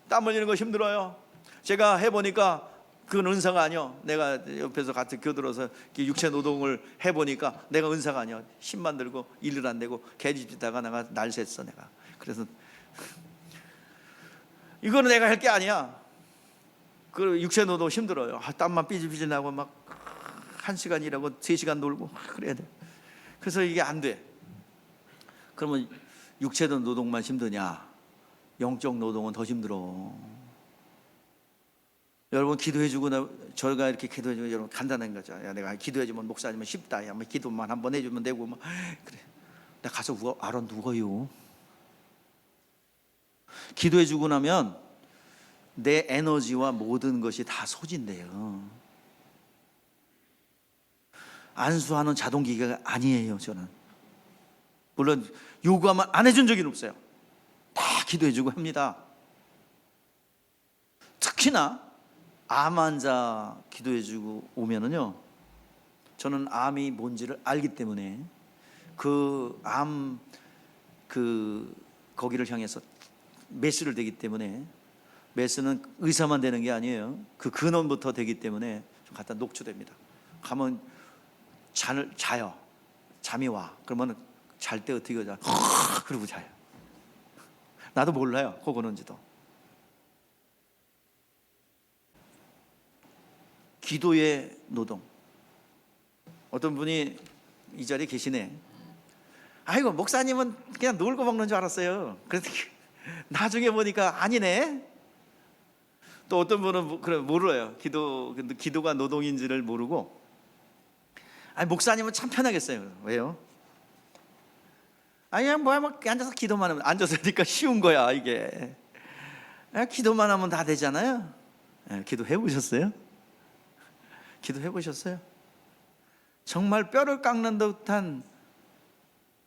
Speaker 1: 땀 흘리는 거 힘들어요. 제가 해보니까 그건 은사가 아니요. 내가 옆에서 같이 교들어서 육체 노동을 해보니까 내가 은사가 아니요. 힘만 들고 일을 안 되고 개집지다가 내가 날 샜어. 내가 그래서 이거는 내가 할 게 아니야. 그 육체 노동 힘들어요. 땀만 삐질삐질 나고 막 1시간 일하고 3시간 놀고 그래야 돼. 그래서 이게 안 돼. 그러면 육체 노동만 힘드냐? 영적 노동은 더 힘들어. 여러분, 기도해주고 저희가 이렇게 기도해주면 여러분 간단한 거죠. 야, 내가 기도해주면 목사님은 쉽다. 야, 뭐 기도만 한번 해주면 되고 뭐 그래. 나 가서 누워요. 기도해주고 나면 내 에너지와 모든 것이 다 소진돼요. 안수하는 자동기계가 아니에요. 저는 물론 요구하면 안 해준 적은 없어요. 다 기도해주고 합니다. 특히나 암 환자 기도해주고 오면은요, 저는 암이 뭔지를 알기 때문에 거기를 향해서 메스를 대기 때문에, 메스는 의사만 되는 게 아니에요. 그 근원부터 되기 때문에 좀 갖다 녹초됩니다. 가면 자요. 잠이 와. 그러면 잘 때 어떻게 하자? 그러고 자요. 나도 몰라요. 그거는지도. 기도의 노동. 어떤 분이 이 자리에 계시네. 아이고, 목사님은 그냥 놀고 먹는 줄 알았어요. 그래서 나중에 보니까 아니네. 또 어떤 분은 그래 모르요. 기도가 노동인지를 모르고, 아니 목사님은 참 편하겠어요. 왜요? 아니 뭐야, 뭐 앉아서 기도만 하면, 앉아서 하니까 쉬운 거야 이게. 기도만 하면 다 되잖아요. 기도해 보셨어요? 기도해 보셨어요? 정말 뼈를 깎는 듯한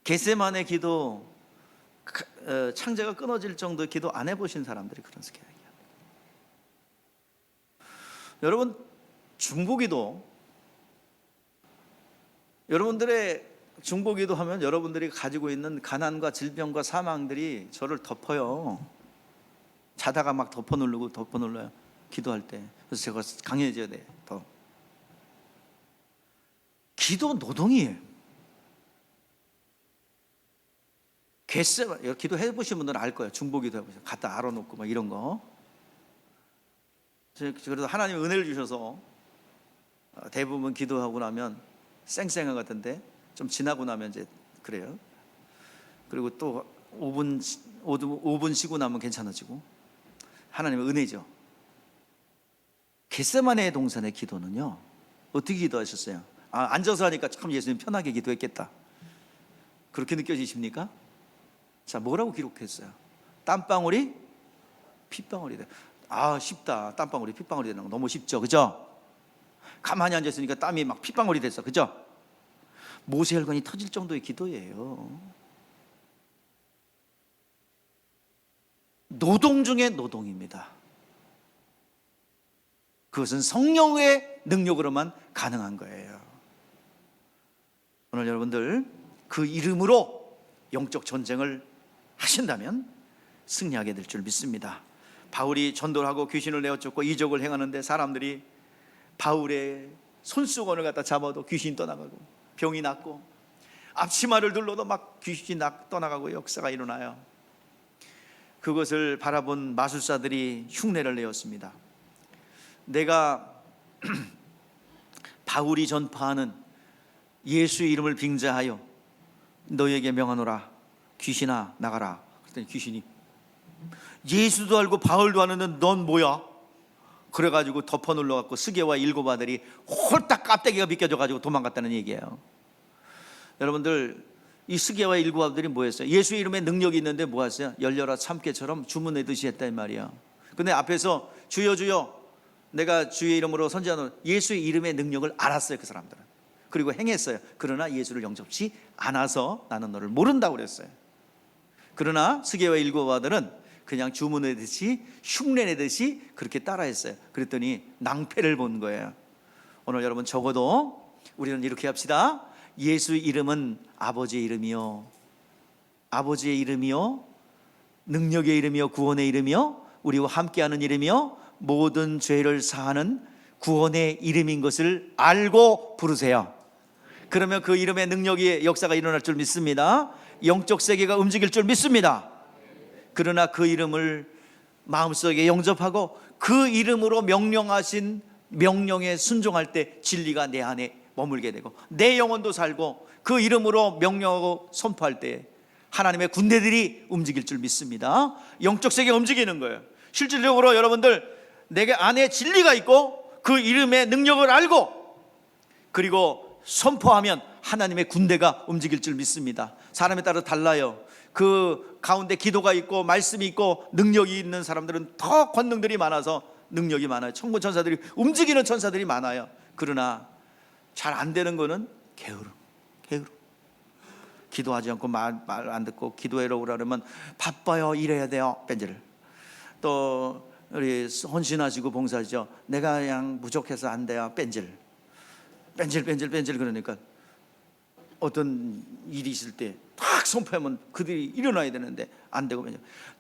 Speaker 1: 겟세마네 기도, 창자가 끊어질 정도 기도 안 해보신 사람들이 그런 이야기야. 여러분, 중보기도, 여러분들의 중보기도 하면 여러분들이 가지고 있는 가난과 질병과 사망들이 저를 덮어요. 자다가 막 덮어 눌러요. 기도할 때. 그래서 제가 강해져야 돼. 더. 기도 노동이에요. 기도해 보신 분들은 알 거예요. 중보기도 해보세요. 갖다 알아놓고 막 이런 거. 그래도 하나님 은혜를 주셔서 대부분 기도하고 나면 쌩쌩한 것 같은데, 좀 지나고 나면 이제 그래요. 그리고 또 5분 쉬고 나면 괜찮아지고. 하나님의 은혜죠. 겟세마네 동산의 기도는요, 어떻게 기도하셨어요? 앉아서 하니까 참 예수님 편하게 기도했겠다, 그렇게 느껴지십니까? 자, 뭐라고 기록했어요? 땀방울이 핏방울이 돼. 쉽다. 땀방울이 핏방울이 되는 거 너무 쉽죠, 그죠? 가만히 앉아있으니까 땀이 막 핏방울이 됐어, 그죠? 모세혈관이 터질 정도의 기도예요. 노동 중에 노동입니다. 그것은 성령의 능력으로만 가능한 거예요. 오늘 여러분들 그 이름으로 영적 전쟁을 하신다면 승리하게 될 줄 믿습니다. 바울이 전도를 하고 귀신을 내어쫓고 이적을 행하는데 사람들이 바울의 손수건을 갖다 잡아도 귀신이 떠나가고, 병이 낫고, 앞치마를 둘러도 막 귀신이 떠나가고 역사가 일어나요. 그것을 바라본 마술사들이 흉내를 내었습니다. 내가 바울이 전파하는 예수의 이름을 빙자하여 너에게 명하노라, 귀신아 나가라. 그랬더니 귀신이, 예수도 알고 바울도 아는데 넌 뭐야? 그래가지고 덮어 눌러갖고 스게와 7 아들이 홀딱 깝대기가 비껴져가지고 도망갔다는 얘기예요. 여러분들, 이 스게와 7 아들이 뭐였어요? 예수의 이름에 능력이 있는데 뭐했어요? 열려라 참깨처럼 주문하듯이 했단 말이야. 근데 앞에서 주여 주여 내가 주의 이름으로 선지하는 예수의 이름의 능력을 알았어요, 그 사람들은. 그리고 행했어요. 그러나 예수를 영접치 않아서 나는 너를 모른다고 그랬어요. 그러나 스게와 7 아들은 그냥 주문하듯이 흉내내듯이 그렇게 따라했어요. 그랬더니 낭패를 본 거예요. 오늘 여러분, 적어도 우리는 이렇게 합시다. 예수의 이름은 아버지의 이름이요, 아버지의 이름이요, 능력의 이름이요, 구원의 이름이요, 우리와 함께하는 이름이요, 모든 죄를 사하는 구원의 이름인 것을 알고 부르세요. 그러면 그 이름의 능력의 역사가 일어날 줄 믿습니다. 영적 세계가 움직일 줄 믿습니다. 그러나 그 이름을 마음속에 영접하고 그 이름으로 명령하신 명령에 순종할 때 진리가 내 안에 머물게 되고 내 영혼도 살고, 그 이름으로 명령하고 선포할 때 하나님의 군대들이 움직일 줄 믿습니다. 영적 세계가 움직이는 거예요. 실질적으로 여러분들, 내게 안에 진리가 있고 그 이름의 능력을 알고 그리고 선포하면 하나님의 군대가 움직일 줄 믿습니다. 사람에 따라 달라요. 그 가운데 기도가 있고 말씀이 있고 능력이 있는 사람들은 더 권능들이 많아서 능력이 많아요. 천군 천사들이 움직이는 천사들이 많아요. 그러나 잘 안 되는 거는 게으름. 기도하지 않고 말 안 듣고, 기도해라 그러면 바빠요, 일해야 돼요, 뺀질. 또 우리 헌신하시고 봉사하시죠. 내가 그냥 부족해서 안 돼요, 뺀질. 그러니까 어떤 일이 있을 때 딱 선포하면 그들이 일어나야 되는데 안 되고,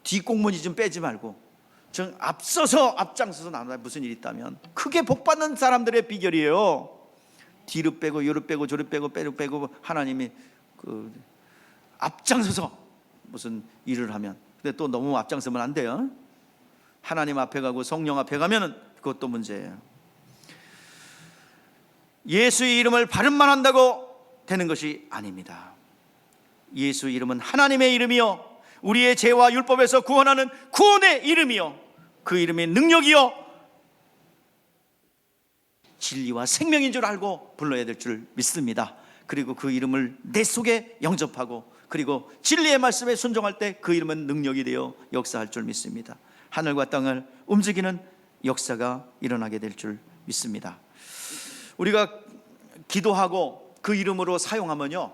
Speaker 1: 뒷공문이 좀 빼지 말고 좀 앞장서서 나눠. 무슨 일이 있다면 크게 복받는 사람들의 비결이에요. 뒤로 빼고 요로 빼고 저로 빼고 하나님이 그 앞장서서 무슨 일을 하면, 근데 또 너무 앞장서면 안 돼요. 하나님 앞에 가고 성령 앞에 가면은 그것도 문제예요. 예수의 이름을 발음만 한다고 되는 것이 아닙니다. 예수 이름은 하나님의 이름이요, 우리의 죄와 율법에서 구원하는 구원의 이름이요, 그 이름의 능력이요, 진리와 생명인 줄 알고 불러야 될 줄 믿습니다. 그리고 그 이름을 내 속에 영접하고 그리고 진리의 말씀에 순종할 때 그 이름은 능력이 되어 역사할 줄 믿습니다. 하늘과 땅을 움직이는 역사가 일어나게 될 줄 믿습니다. 우리가 기도하고 그 이름으로 사용하면요,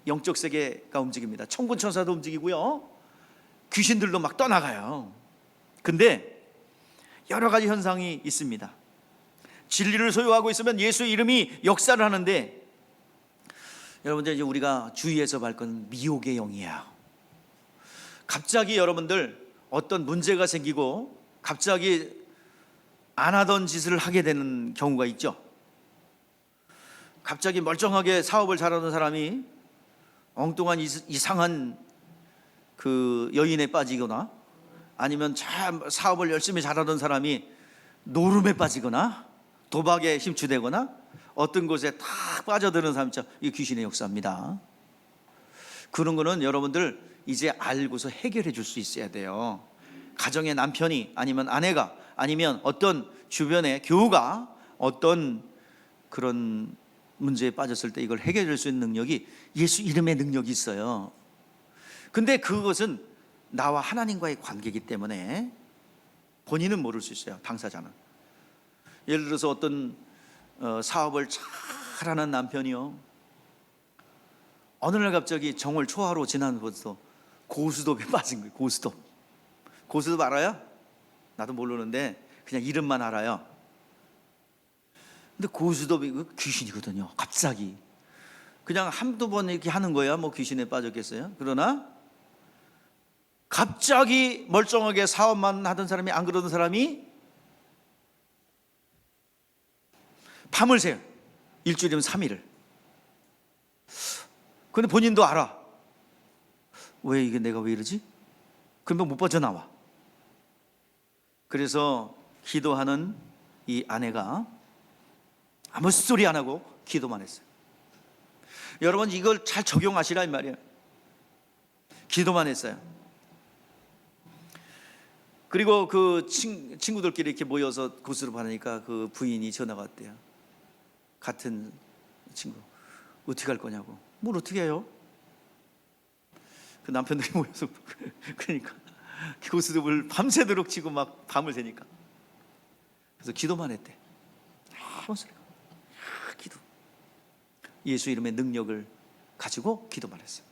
Speaker 1: 영적 세계가 움직입니다. 천군 천사도 움직이고요, 귀신들도 막 떠나가요. 근데 여러 가지 현상이 있습니다. 진리를 소유하고 있으면 예수의 이름이 역사를 하는데, 여러분들 이제 우리가 주의해서 볼 건 미혹의 영이에요. 갑자기 여러분들 어떤 문제가 생기고 갑자기 안 하던 짓을 하게 되는 경우가 있죠. 갑자기 멀쩡하게 사업을 잘하는 사람이 엉뚱한 이상한 그 여인에 빠지거나, 아니면 참 사업을 열심히 잘하던 사람이 노름에 빠지거나 도박에 힘주되거나 어떤 곳에 탁 빠져드는 사람처럼, 이게 귀신의 역사입니다. 그런 거는 여러분들 이제 알고서 해결해 줄 수 있어야 돼요. 가정의 남편이 아니면 아내가 아니면 어떤 주변의 교우가 어떤 그런 문제에 빠졌을 때 이걸 해결해 줄 수 있는 능력이 예수 이름의 능력이 있어요. 근데 그것은 나와 하나님과의 관계이기 때문에 본인은 모를 수 있어요, 당사자는. 예를 들어서 어떤 사업을 잘하는 남편이요, 어느 날 갑자기 정월 초하루 지나면서 고수톱에 빠진 거예요. 고수톱 알아요? 나도 모르는데 그냥 이름만 알아요. 근데 고수톱이 귀신이거든요. 갑자기 그냥 한두 번 이렇게 하는 거야 뭐 귀신에 빠졌겠어요? 그러나 갑자기 멀쩡하게 사업만 하던 사람이, 안 그러던 사람이 밤을 새요. 일주일이면 3일을. 근데 본인도 알아. 왜 이게 내가 왜 이러지? 그러면 못 빠져나와. 그래서 기도하는 이 아내가 아무 소리 안 하고 기도만 했어요. 여러분 이걸 잘 적용하시라 이 말이에요. 기도만 했어요. 그리고 그 친구들끼리 이렇게 모여서 고스톱 하니까 그 부인이 전화가 왔대요. 같은 친구. 어떻게 할 거냐고. 뭘 어떻게 해요? 그 남편들이 모여서 그러니까 고스톱을 밤새도록 치고 막 밤을 새니까. 그래서 기도만 했대. 아무 소리가. 기도. 예수 이름의 능력을 가지고 기도만 했어요.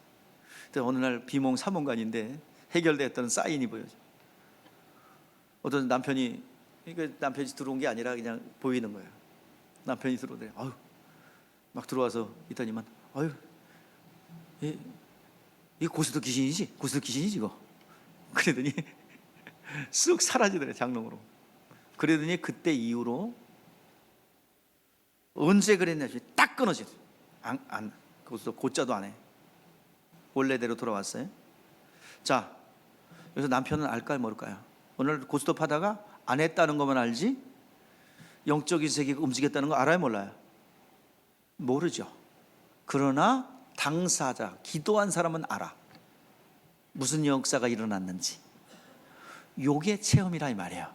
Speaker 1: 어느 날 비몽사몽간인데 해결됐다는 사인이 보여져. 어떤 남편이, 그러니까 남편이 들어온 게 아니라 그냥 보이는 거예요. 남편이 들어오더래. 아유, 막 들어와서 있더니만, 아유, 이 고수도 귀신이지? 고수도 귀신이지 이거. 그러더니 쑥 사라지더래, 장롱으로. 그러더니 그때 이후로 언제 그랬냐, 딱 끊어지더래. 고수도 곧자도 안 해. 원래대로 돌아왔어요. 자, 여기서 남편은 알까요 모를까요? 오늘 고스톱 하다가 안 했다는 것만 알지 영적인 세계가 움직였다는 거 알아요 몰라요? 모르죠. 그러나 당사자, 기도한 사람은 알아. 무슨 역사가 일어났는지. 요게 체험이라 이 말이에요.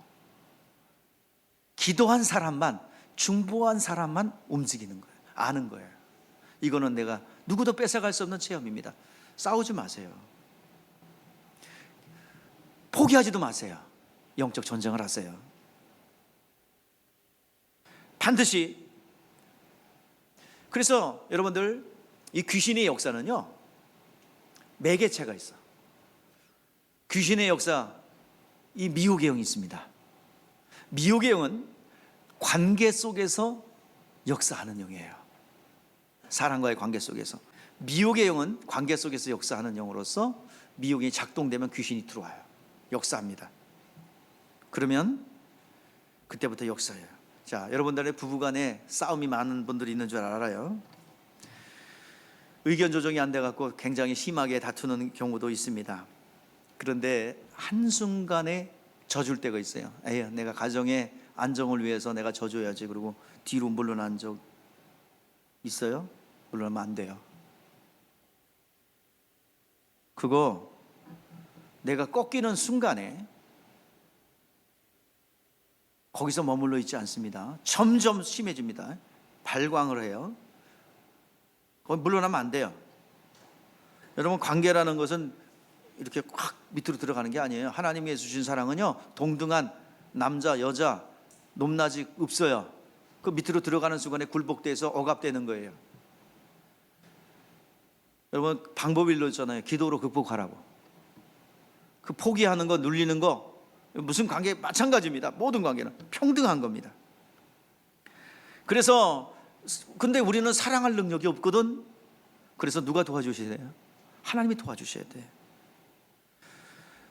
Speaker 1: 기도한 사람만, 중보한 사람만 움직이는 거예요. 아는 거예요. 이거는 내가 누구도 뺏어갈 수 없는 체험입니다. 싸우지 마세요. 포기하지도 마세요. 영적 전쟁을 하세요. 반드시. 그래서 여러분들 이 귀신의 역사는요, 매개체가 있어. 귀신의 역사, 이 미혹의 영이 있습니다. 미혹의 영은 관계 속에서 역사하는 영이에요. 사람과의 관계 속에서. 미혹의 영은 관계 속에서 역사하는 영으로서 미혹이 작동되면 귀신이 들어와요. 역사합니다. 그러면 그때부터 역사예요. 자, 여러분들의 부부간에 싸움이 많은 분들이 있는 줄 알아요. 의견 조정이 안 돼갖고 굉장히 심하게 다투는 경우도 있습니다. 그런데 한순간에 져줄 때가 있어요. 에휴, 내가 가정의 안정을 위해서 내가 져줘야지. 그리고 뒤로 물러난 적 있어요? 물러나면 안 돼요. 그거 내가 꺾이는 순간에 거기서 머물러 있지 않습니다. 점점 심해집니다. 발광을 해요. 거기 물러나면 안 돼요. 여러분, 관계라는 것은 이렇게 확 밑으로 들어가는 게 아니에요. 하나님이 주신 사랑은요, 동등한 남자, 여자, 높낮이 없어요. 그 밑으로 들어가는 순간에 굴복돼서 억압되는 거예요. 여러분, 방법이 일렀잖아요. 기도로 극복하라고. 그 포기하는 거, 눌리는 거, 무슨 관계 마찬가지입니다. 모든 관계는 평등한 겁니다. 그래서 근데 우리는 사랑할 능력이 없거든. 그래서 누가 도와주셔야 돼요? 하나님이 도와주셔야 돼요.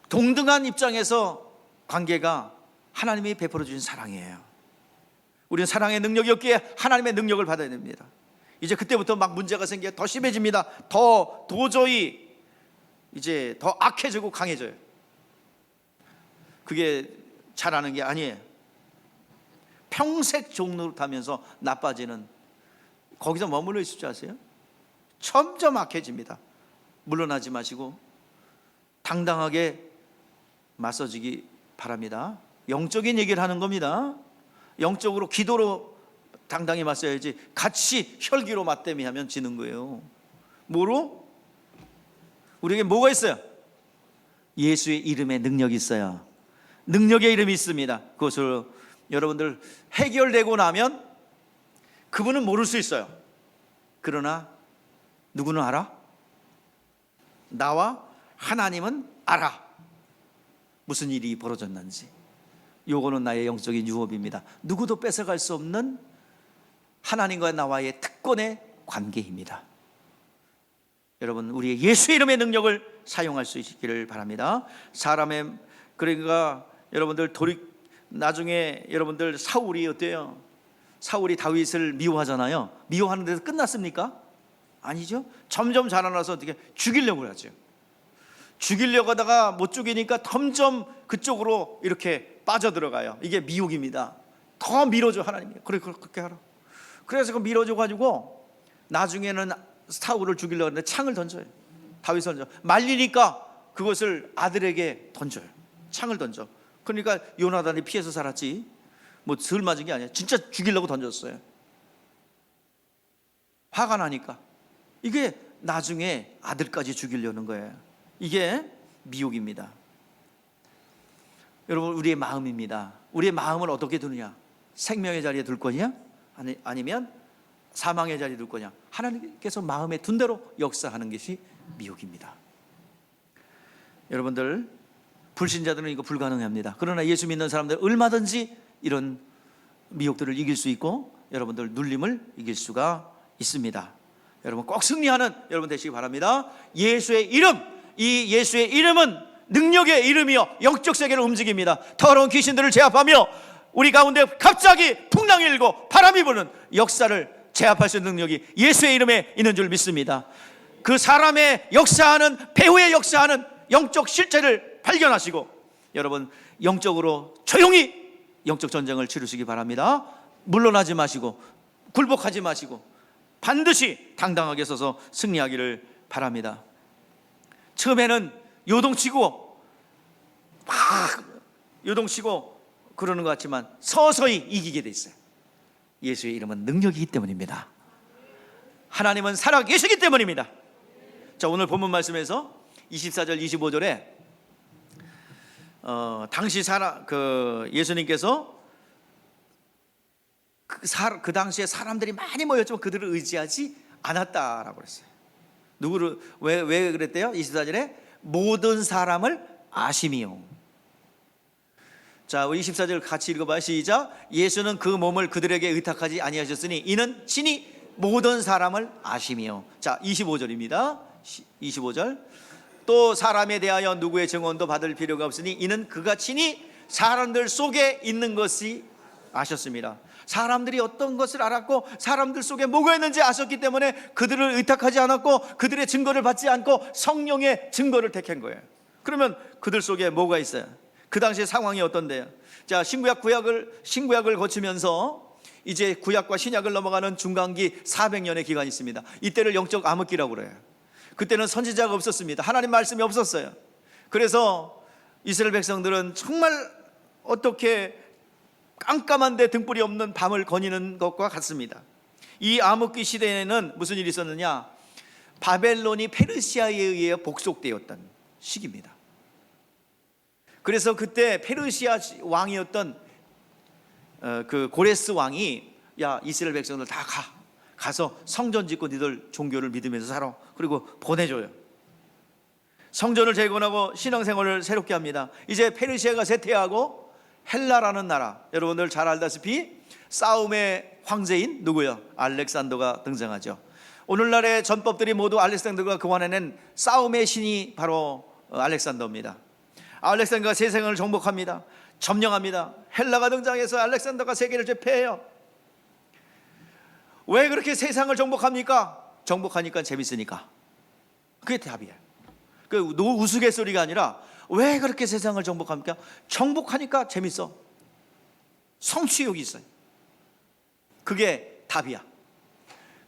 Speaker 1: 동등한 입장에서 관계가 하나님이 베풀어 주신 사랑이에요. 우리는 사랑의 능력이 없기에 하나님의 능력을 받아야 됩니다. 이제 그때부터 막 문제가 생겨 더 심해집니다. 더 도저히 이제 더 악해지고 강해져요. 그게 잘하는 게 아니에요. 평생 종노릇하면서 나빠지는, 거기서 머물러 있을 줄 아세요? 점점 악해집니다. 물러나지 마시고 당당하게 맞서지기 바랍니다. 영적인 얘기를 하는 겁니다. 영적으로 기도로 당당히 맞서야지 같이 혈기로 맞대미하면 지는 거예요. 뭐로? 우리에게 뭐가 있어요? 예수의 이름에 능력이 있어요. 능력의 이름이 있습니다. 그것을 여러분들 해결되고 나면 그분은 모를 수 있어요. 그러나 누구는 알아? 나와 하나님은 알아. 무슨 일이 벌어졌는지. 요거는 나의 영적인 유업입니다. 누구도 뺏어갈 수 없는 하나님과 나와의 특권의 관계입니다. 여러분, 우리의 예수의 이름의 능력을 사용할 수 있기를 바랍니다. 사람의, 그러니까 여러분들 나중에 여러분들 사울이 어때요? 사울이 다윗을 미워하잖아요. 미워하는 데서 끝났습니까? 아니죠. 점점 자라나서 어떻게 죽이려고 하죠. 죽이려고 하다가 못 죽이니까 점점 그쪽으로 이렇게 빠져들어가요. 이게 미혹입니다. 더 밀어줘 하나님이. 그래, 그렇게 하라. 그래서 그 밀어줘 가지고 나중에는 사울을 죽이려고 하는데 창을 던져요. 다윗을 던져. 말리니까 그것을 아들에게 던져요. 창을 던져. 그러니까 요나단이 피해서 살았지, 뭐 덜 맞은 게 아니야. 진짜 죽이려고 던졌어요. 화가 나니까. 이게 나중에 아들까지 죽이려는 거예요. 이게 미혹입니다. 여러분, 우리의 마음입니다. 우리의 마음을 어떻게 두느냐? 생명의 자리에 둘 거냐? 아니면 사망의 자리에 둘 거냐? 하나님께서 마음에 둔 대로 역사하는 것이 미혹입니다. 여러분들, 불신자들은 이거 불가능합니다. 그러나 예수 믿는 사람들 얼마든지 이런 미혹들을 이길 수 있고 여러분들 눌림을 이길 수가 있습니다. 여러분, 꼭 승리하는 여러분 되시기 바랍니다. 예수의 이름, 이 예수의 이름은 능력의 이름이요 영적 세계를 움직입니다. 더러운 귀신들을 제압하며 우리 가운데 갑자기 풍랑이 일고 바람이 부는 역사를 제압할 수 있는 능력이 예수의 이름에 있는 줄 믿습니다. 그 사람의 역사하는, 배후의 역사하는 영적 실체를 발견하시고 여러분, 영적으로 조용히 영적 전쟁을 치르시기 바랍니다. 물러나지 마시고 굴복하지 마시고 반드시 당당하게 서서 승리하기를 바랍니다. 처음에는 요동치고 막 요동치고 그러는 것 같지만 서서히 이기게 돼 있어요. 예수의 이름은 능력이기 때문입니다. 하나님은 살아계시기 때문입니다. 자, 오늘 본문 말씀에서 24절 25절에 당시 예수님께서 그 당시에 사람들이 많이 모였지만 그들을 의지하지 않았다라고 그랬어요. 누구를 왜 그랬대요? 24절에 모든 사람을 아심이요. 자, 24절 같이 읽어봐요. 시작. 예수는 그 몸을 그들에게 의탁하지 아니하셨으니 이는 친히 모든 사람을 아심이요. 자, 25절입니다. 25절. 또 사람에 대하여 누구의 증언도 받을 필요가 없으니 이는 그가 친히 사람들 속에 있는 것이 아셨습니다. 사람들이 어떤 것을 알았고 사람들 속에 뭐가 있는지 아셨기 때문에 그들을 의탁하지 않았고 그들의 증거를 받지 않고 성령의 증거를 택한 거예요. 그러면 그들 속에 뭐가 있어요? 그 당시의 상황이 어떤데요? 자, 신구약을 거치면서 이제 구약과 신약을 넘어가는 중간기 400년의 기간이 있습니다. 이때를 영적 암흑기라고 그래요. 그때는 선지자가 없었습니다. 하나님 말씀이 없었어요. 그래서 이스라엘 백성들은 정말 어떻게 깜깜한데 등불이 없는 밤을 거니는 것과 같습니다. 이 암흑기 시대에는 무슨 일이 있었느냐? 바벨론이 페르시아에 의해 복속되었던 시기입니다. 그래서 그때 페르시아 왕이었던 그 고레스 왕이, 야, 이스라엘 백성들 다 가서 성전 짓고 니들 종교를 믿으면서 살아. 그리고 보내줘요. 성전을 재건하고 신앙생활을 새롭게 합니다. 이제 페르시아가 쇠퇴하고 헬라라는 나라, 여러분들 잘 알다시피 싸움의 황제인 누구요? 알렉산더가 등장하죠. 오늘날의 전법들이 모두 알렉산더가 그만해낸 싸움의 신이 바로 알렉산더입니다. 알렉산더가 세상을 정복합니다. 점령합니다. 헬라가 등장해서 알렉산더가 세계를 제패해요. 왜 그렇게 세상을 정복합니까? 정복하니까 재밌으니까. 그게 답이에요. 그 우스갯소리가 아니라 왜 그렇게 세상을 정복합니까? 정복하니까 재밌어. 성취욕이 있어요. 그게 답이야.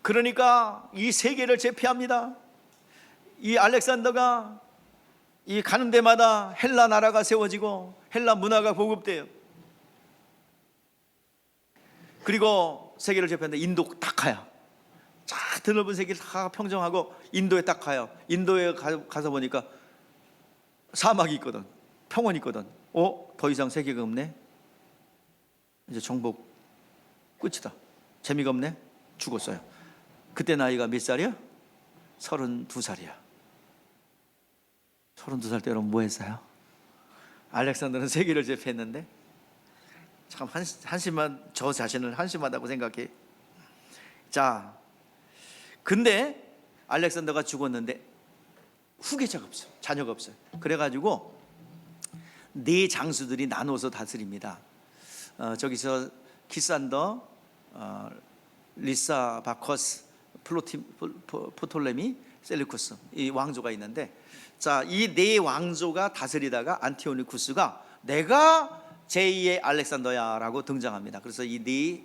Speaker 1: 그러니까 이 세계를 제패합니다. 이 알렉산더가 이 가는 데마다 헬라 나라가 세워지고 헬라 문화가 보급돼요. 그리고 세계를 제패하는데 인도 딱 가요. 쫙 드넓은 세계를 다 평정하고 인도에 딱 가요. 인도에 가서 보니까 사막이 있거든, 평원이 있거든. 더 이상 세계가 없네. 이제 정복 끝이다. 재미가 없네. 죽었어요. 그때 나이가 몇 살이야? 32살이야 32살 때 여러분 뭐 했어요? 알렉산더는 세계를 제패했는데 참 한심한, 저 자신을 한심하다고 생각해. 자, 근데 알렉산더가 죽었는데 후계자가 없어요. 자녀가 없어요. 그래가지고 네 장수들이 나눠서 다스립니다. 저기서 키산더, 리사 바커스, 포톨레미, 셀루쿠스, 이 왕조가 있는데, 자, 이 네 왕조가 다스리다가 안티오니쿠스가 내가 제2의 알렉산더야 라고 등장합니다. 그래서 이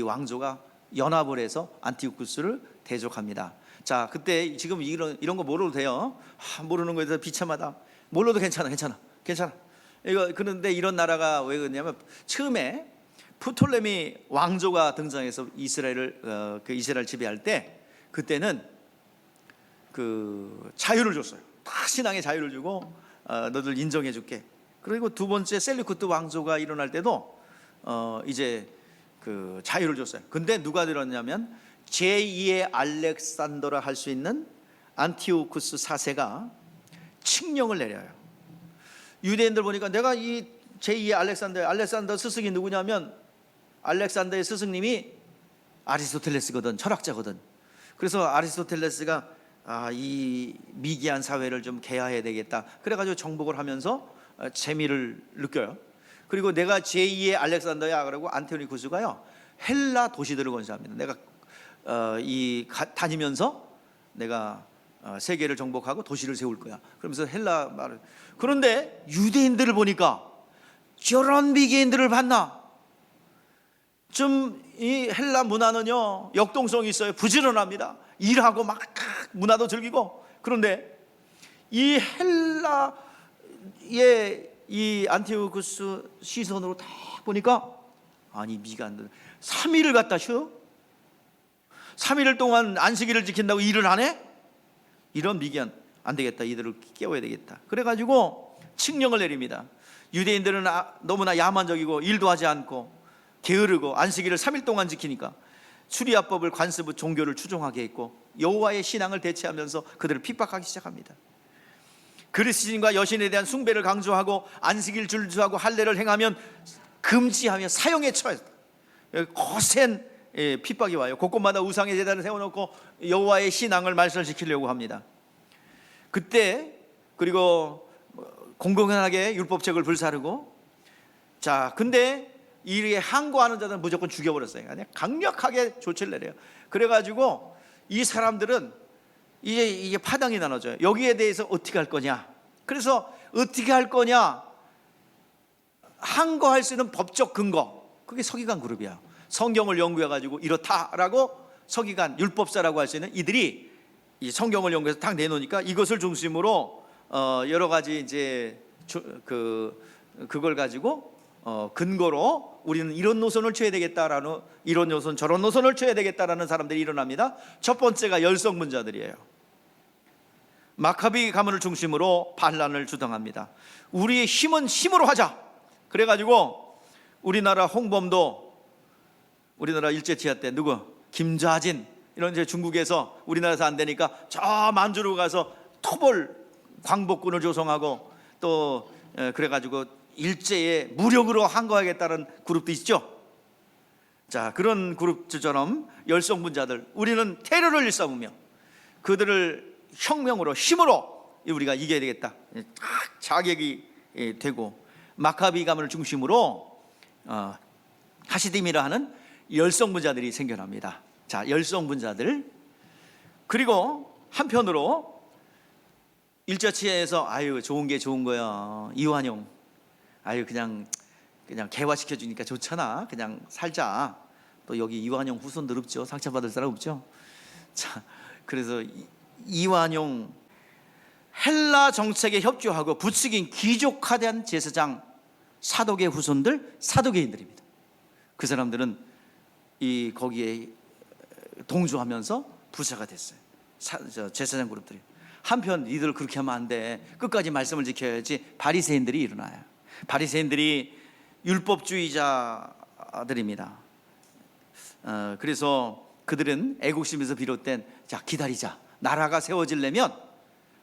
Speaker 1: 왕조가 연합을 해서 안티오쿠스를 대적합니다. 자, 그때 지금 이런 거 모르도 돼요. 모르는 거에 대해서 비참하다. 몰라도 괜찮아. 이거 그런데 이런 나라가 왜 그러냐면 처음에 프톨레미 왕조가 등장해서 이스라엘을 이스라엘 지배할 때 그때는 그 자유를 줬어요. 다 신앙의 자유를 주고 너들 인정해 줄게. 그리고 두 번째 셀루쿠스 왕조가 일어날 때도 이제 그 자유를 줬어요. 근데 누가 들었냐면 제2의 알렉산더라 할 수 있는 안티오쿠스 4세가 칙령을 내려요. 유대인들 보니까 내가 이 제2의 알렉산더 스승이 누구냐면 알렉산더의 스승님이 아리스토텔레스거든, 철학자거든. 그래서 아리스토텔레스가 이 미개한 사회를 좀 개화해야 되겠다. 그래가지고 정복을 하면서 재미를 느껴요. 그리고 내가 제2의 알렉산더야 그러고 안티오니쿠스가요 헬라 도시들을 건설합니다. 내가 다니면서 내가 세계를 정복하고 도시를 세울 거야. 그러면서 헬라 말을. 그런데 유대인들을 보니까 저런 미개인들을 봤나? 좀 이 헬라 문화는요 역동성이 있어요. 부지런합니다. 일하고 막 문화도 즐기고. 그런데 이 헬라의 이 안티오쿠스 시선으로 딱 보니까 아니 미간들 3일을 갖다 쉬어? 3일 동안 안식일을 지킨다고 일을 안 해? 이런 미개한, 안 되겠다. 이들을 깨워야 되겠다. 그래가지고 칙령을 내립니다. 유대인들은 너무나 야만적이고 일도 하지 않고 게으르고 안식일을 3일 동안 지키니까 수리아법을 관습의 종교를 추종하게 했고 여호와의 신앙을 대체하면서 그들을 핍박하기 시작합니다. 그리스도인과 여신에 대한 숭배를 강조하고 안식일 준수하고 할례를 행하면 금지하며 사형에 처했다. 거센 핍박이 와요. 곳곳마다 우상의 제단을 세워놓고 여호와의 신앙을 말살시키려고 합니다. 그때 그리고 공공연하게 율법책을 불사르고, 자, 근데 이에 항거하는 자들은 무조건 죽여버렸어요. 그냥 강력하게 조치를 내려요. 그래가지고 이 사람들은 이게 파당이 나눠져요. 여기에 대해서 어떻게 할 거냐. 그래서 어떻게 할 거냐, 항거할 수 있는 법적 근거, 그게 서기관 그룹이야. 성경을 연구해가지고 이렇다라고 서기관, 율법사라고 할 수 있는 이들이 이 성경을 연구해서 딱 내놓으니까 이것을 중심으로 여러 가지 이제 그걸 가지고 근거로 우리는 이런 노선을 쳐야 되겠다라는, 이런 노선 저런 노선을 쳐야 되겠다라는 사람들이 일어납니다. 첫 번째가 열성문자들이에요. 마카비 가문을 중심으로 반란을 주장합니다. 우리의 힘은 힘으로 하자. 그래가지고 우리나라 홍범도, 우리나라 일제치하 때 김좌진, 이런 이제 중국에서 우리나라에서 안 되니까 저 만주로 가서 토벌 광복군을 조성하고, 또 그래가지고 일제에 무력으로 항거하겠다는 그룹도 있죠. 자, 그런 그룹처럼 열성문자들, 우리는 테러를 일삼으며 그들을 혁명으로, 힘으로 우리가 이겨야 되겠다, 자격이 되고, 마카비 가문을 중심으로 하시딤이라 하는 열성문자들이 생겨납니다. 자, 열성문자들. 그리고 한편으로 일자치에서 아유 좋은 게 좋은 거야, 이완용, 아유 그냥 개화시켜 주니까 좋잖아, 그냥 살자. 또 여기 이완용 후손들 없죠? 상처받을 사람 없죠? 자, 그래서 이완용 헬라 정책에 협조하고 부추긴 귀족화된 제사장 사독의 후손들, 사독개인들입니다. 그 사람들은 거기에 동조하면서 부자가 됐어요. 제사장 그룹들이. 한편 니들 그렇게 하면 안 돼, 끝까지 말씀을 지켜야지. 바리새인들이 일어나요. 바리새인들이 율법주의자들입니다. 그래서 그들은 애국심에서 비롯된, 자 기다리자, 나라가 세워지려면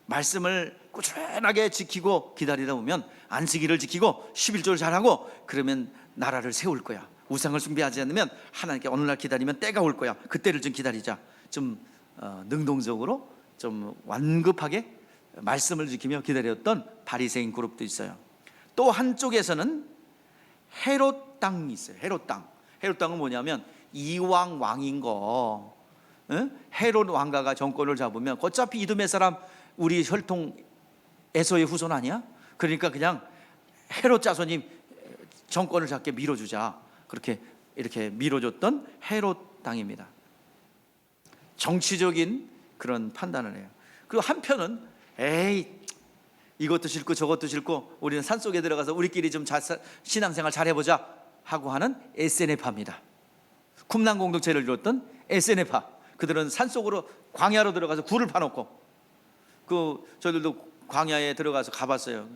Speaker 1: 말씀을 꾸준하게 지키고 기다리다 보면, 안식일을 지키고 11조를 잘하고 그러면 나라를 세울 거야. 우상을 숭배하지 않으면 하나님께 어느 날 기다리면 때가 올 거야. 그때를 좀 기다리자. 좀 능동적으로, 좀 완급하게 말씀을 지키며 기다렸던 바리새인 그룹도 있어요. 또 한쪽에서는 헤롯 땅이 있어요. 헤롯 땅. 헤롯 땅은 뭐냐면 이왕 왕인 거, 헤롯 왕가가 정권을 잡으면 어차피 이두메 사람 우리 혈통 에서의 후손 아니야? 그러니까 그냥 헤롯 자손이 정권을 잡게 밀어주자. 그렇게 이렇게 밀어줬던 헤롯 땅입니다. 정치적인 그런 판단을 해요. 그리고 한편은 에이 이것도 싫고 저것도 싫고 우리는 산속에 들어가서 우리끼리 좀 신앙생활 잘해보자 하고 하는 SNF파입니다. 쿰란 공동체를 이뤘던 SNF파. 그들은 산속으로, 광야로 들어가서 굴을 파놓고, 저희들도 광야에 들어가서 가봤어요.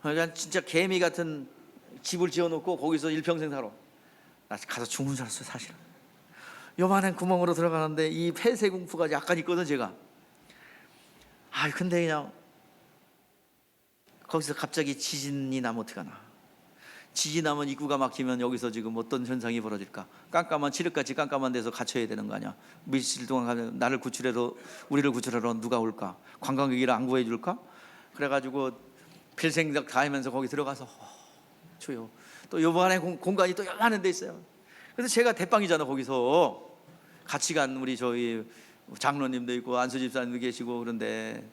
Speaker 1: 그냥 진짜 개미 같은 집을 지어놓고 거기서 일평생 살아. 나 가서 죽는 줄 알았어요, 사실은. 요만한 구멍으로 들어가는데 이 폐쇄공포가 약간 있거든, 제가. 근데 그냥 거기서 갑자기 지진이 나면 어떡하나. 지진 나면 입구가 막히면 여기서 지금 어떤 현상이 벌어질까. 깜깜한, 칠흑같이 깜깜한 데서 갇혀야 되는 거 아니야. 며칠 동안 가면 나를 구출해서, 우리를 구출하러 누가 올까. 관광객이라 안 구해 줄까. 그래가지고 필생적 다 하면서 거기 들어가서 줘요. 또 요번에 공간이 또 요만한 데 있어요. 그래서 제가 대빵이잖아. 거기서 같이 간 우리 저희 장로님도 있고 안수 집사님도 계시고, 그런데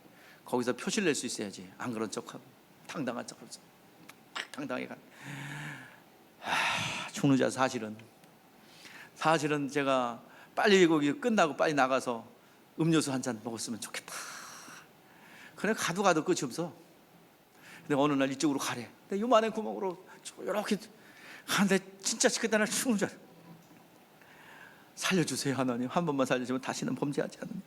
Speaker 1: 거기서 표시를 낼 수 있어야지. 안 그런 척하고 당당한 척하고 당당하게 가. 죽는 자. 사실은 제가 빨리 거기 끝나고 빨리 나가서 음료수 한 잔 먹었으면 좋겠다. 그래 가도 끝이 없어. 근데 어느 날 이쪽으로 가래. 근데 요만한 구멍으로 이렇게 가는데 진짜 그때 죽는 줄 알아. 살려주세요 하나님, 한 번만 살려주면 다시는 범죄하지 않는.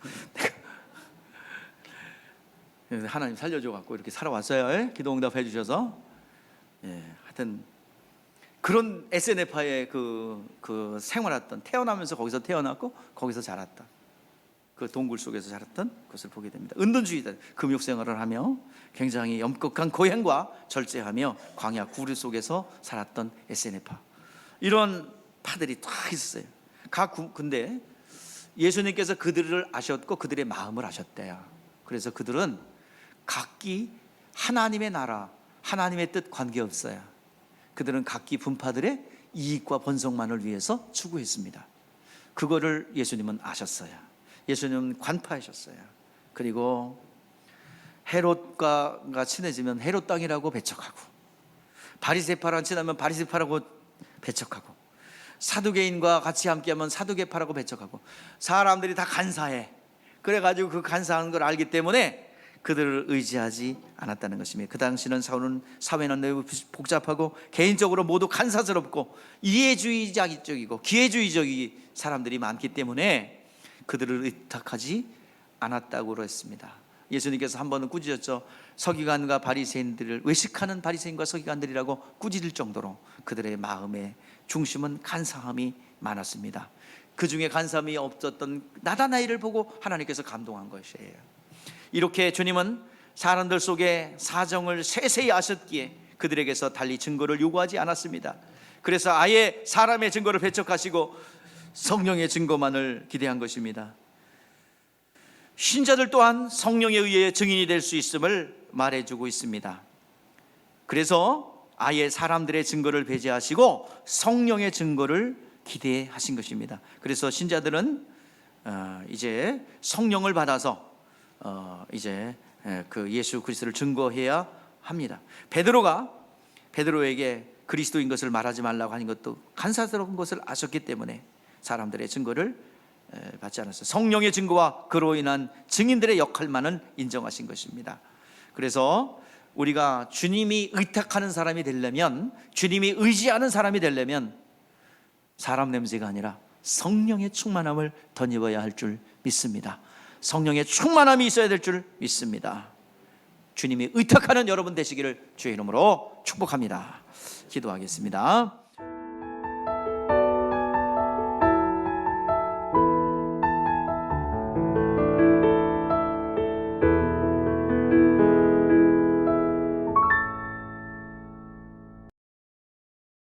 Speaker 1: 내가 하나님 살려줘 갖고 이렇게 살아왔어요. 기도 응답해 주셔서. 하여튼 그런 SNF파의 그 생활했던, 태어나면서 거기서 태어났고 거기서 자랐다. 그 동굴 속에서 자랐던 것을 보게 됩니다. 은둔주의자, 금욕 생활을 하며 굉장히 엄격한 고행과 절제하며 광야 구류 속에서 살았던 SNF파. 이런 파들이 다 있었어요. 근데 예수님께서 그들을 아셨고 그들의 마음을 아셨대요. 그래서 그들은 각기 하나님의 나라, 하나님의 뜻 관계없어요. 그들은 각기 분파들의 이익과 번성만을 위해서 추구했습니다. 그거를 예수님은 아셨어요. 예수님은 관파하셨어요. 그리고 헤롯과 친해지면 헤롯 땅이라고 배척하고, 바리새파랑 친하면 바리새파라고 배척하고, 사두개인과 같이 함께하면 사두개파라고 배척하고, 사람들이 다 간사해. 그래가지고 그 간사한 걸 알기 때문에 그들을 의지하지 않았다는 것입니다. 그 당시는 사회는 매우 복잡하고 개인적으로 모두 간사스럽고 이해주의적이고 기회주의적인 사람들이 많기 때문에 그들을 의탁하지 않았다고 했습니다. 예수님께서 한 번은 꾸짖었죠. 서기관과 바리새인들을, 외식하는 바리새인과 서기관들이라고 꾸짖을 정도로 그들의 마음의 중심은 간사함이 많았습니다. 그 중에 간사함이 없었던 나다나엘을 보고 하나님께서 감동한 것이에요. 이렇게 주님은 사람들 속에 사정을 세세히 아셨기에 그들에게서 달리 증거를 요구하지 않았습니다. 그래서 아예 사람의 증거를 배척하시고 성령의 증거만을 기대한 것입니다. 신자들 또한 성령에 의해 증인이 될 수 있음을 말해주고 있습니다. 그래서 아예 사람들의 증거를 배제하시고 성령의 증거를 기대하신 것입니다. 그래서 신자들은 이제 성령을 받아서 이제 그 예수 그리스도를 증거해야 합니다. 베드로에게 그리스도인 것을 말하지 말라고 하는 것도 간사스러운 것을 아셨기 때문에 사람들의 증거를 받지 않았어요. 성령의 증거와 그로 인한 증인들의 역할만은 인정하신 것입니다. 그래서 우리가 주님이 의탁하는 사람이 되려면, 주님이 의지하는 사람이 되려면 사람 냄새가 아니라 성령의 충만함을 덧입어야 할 줄 믿습니다. 성령의 충만함이 있어야 될 줄 믿습니다. 주님이 의탁하는 여러분 되시기를 주의 이름으로 축복합니다. 기도하겠습니다.